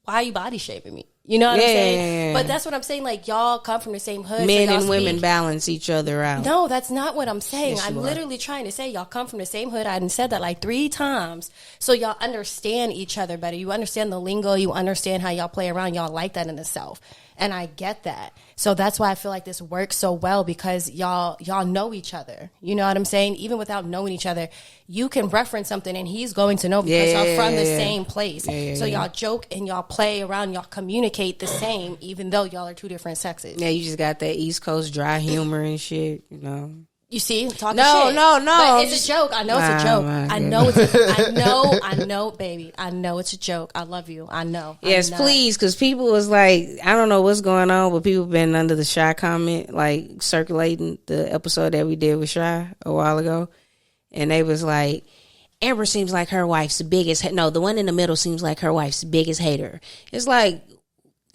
"Why are you body shaming me?" You know what I'm Yeah, saying? yeah, yeah. But that's what I'm saying. Like, y'all come from the same hood. Men so y'all and women speak. balance each other out. No, that's not what I'm saying. Yes, I'm you are. literally trying to say y'all come from the same hood. I done said that like 3 times. So y'all understand each other better. You understand the lingo. You understand how y'all play around. Y'all like that in the South. And I get that. So that's why I feel like this works so well, because y'all know each other. You know what I'm saying? Even without knowing each other, you can reference something and he's going to know because y'all from the same place. So y'all joke and y'all play around, y'all communicate the same, even though y'all are 2 different sexes. Yeah, you just got that East Coast dry humor and shit, you know. You see, talking No, shit. no. But it's a joke. I know it's a joke. my I know it's. I know, baby. I know it's a joke. I love you. I know. Yes, please, because people was like, I don't know what's going on, but people been under the Shy comment, like circulating the episode that we did with Shy a while ago, and they was like, Amber seems like her wife's the biggest. No, the one in the middle seems like her wife's biggest hater. It's like,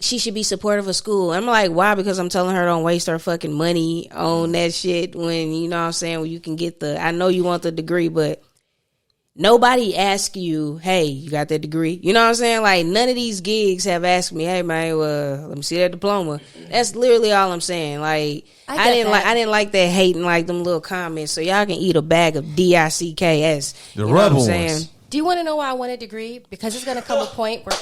she should be supportive of school. I'm like, why? Because I'm telling her don't waste her fucking money on that shit when, you know what I'm saying, when you can get I know you want the degree, but nobody asked you, hey, you got that degree? You know what I'm saying? Like, none of these gigs have asked me, hey, man, let me see that diploma. That's literally all I'm saying. Like, I didn't like that hating, like, them little comments. So y'all can eat a bag of DICKS. The rubber ones. Do you want to know why I want a degree? Because it's going to come a point where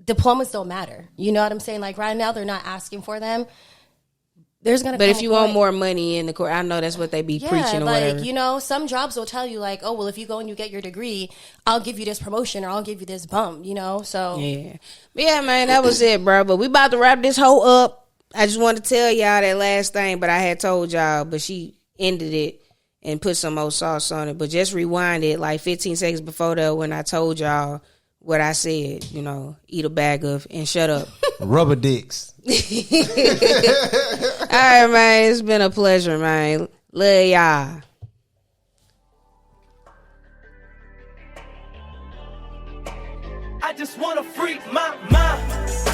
diplomas don't matter. You know what I'm saying? Like, right now, they're not asking for them. There's gonna. But if you want more money in the court, I know that's what they be preaching or like, whatever. You know, some jobs will tell you like, oh, well, if you go and you get your degree, I'll give you this promotion or I'll give you this bump. You know, so yeah, man, that was it, bro. But we about to wrap this whole up. I just want to tell y'all that last thing, but I had told y'all, but she ended it and put some more sauce on it. But just rewind it like 15 seconds before that when I told y'all what I said, you know, eat a bag of and shut up. Rubber dicks. All right, man. It's been a pleasure, man. Love y'all. I just wanna freak my mind.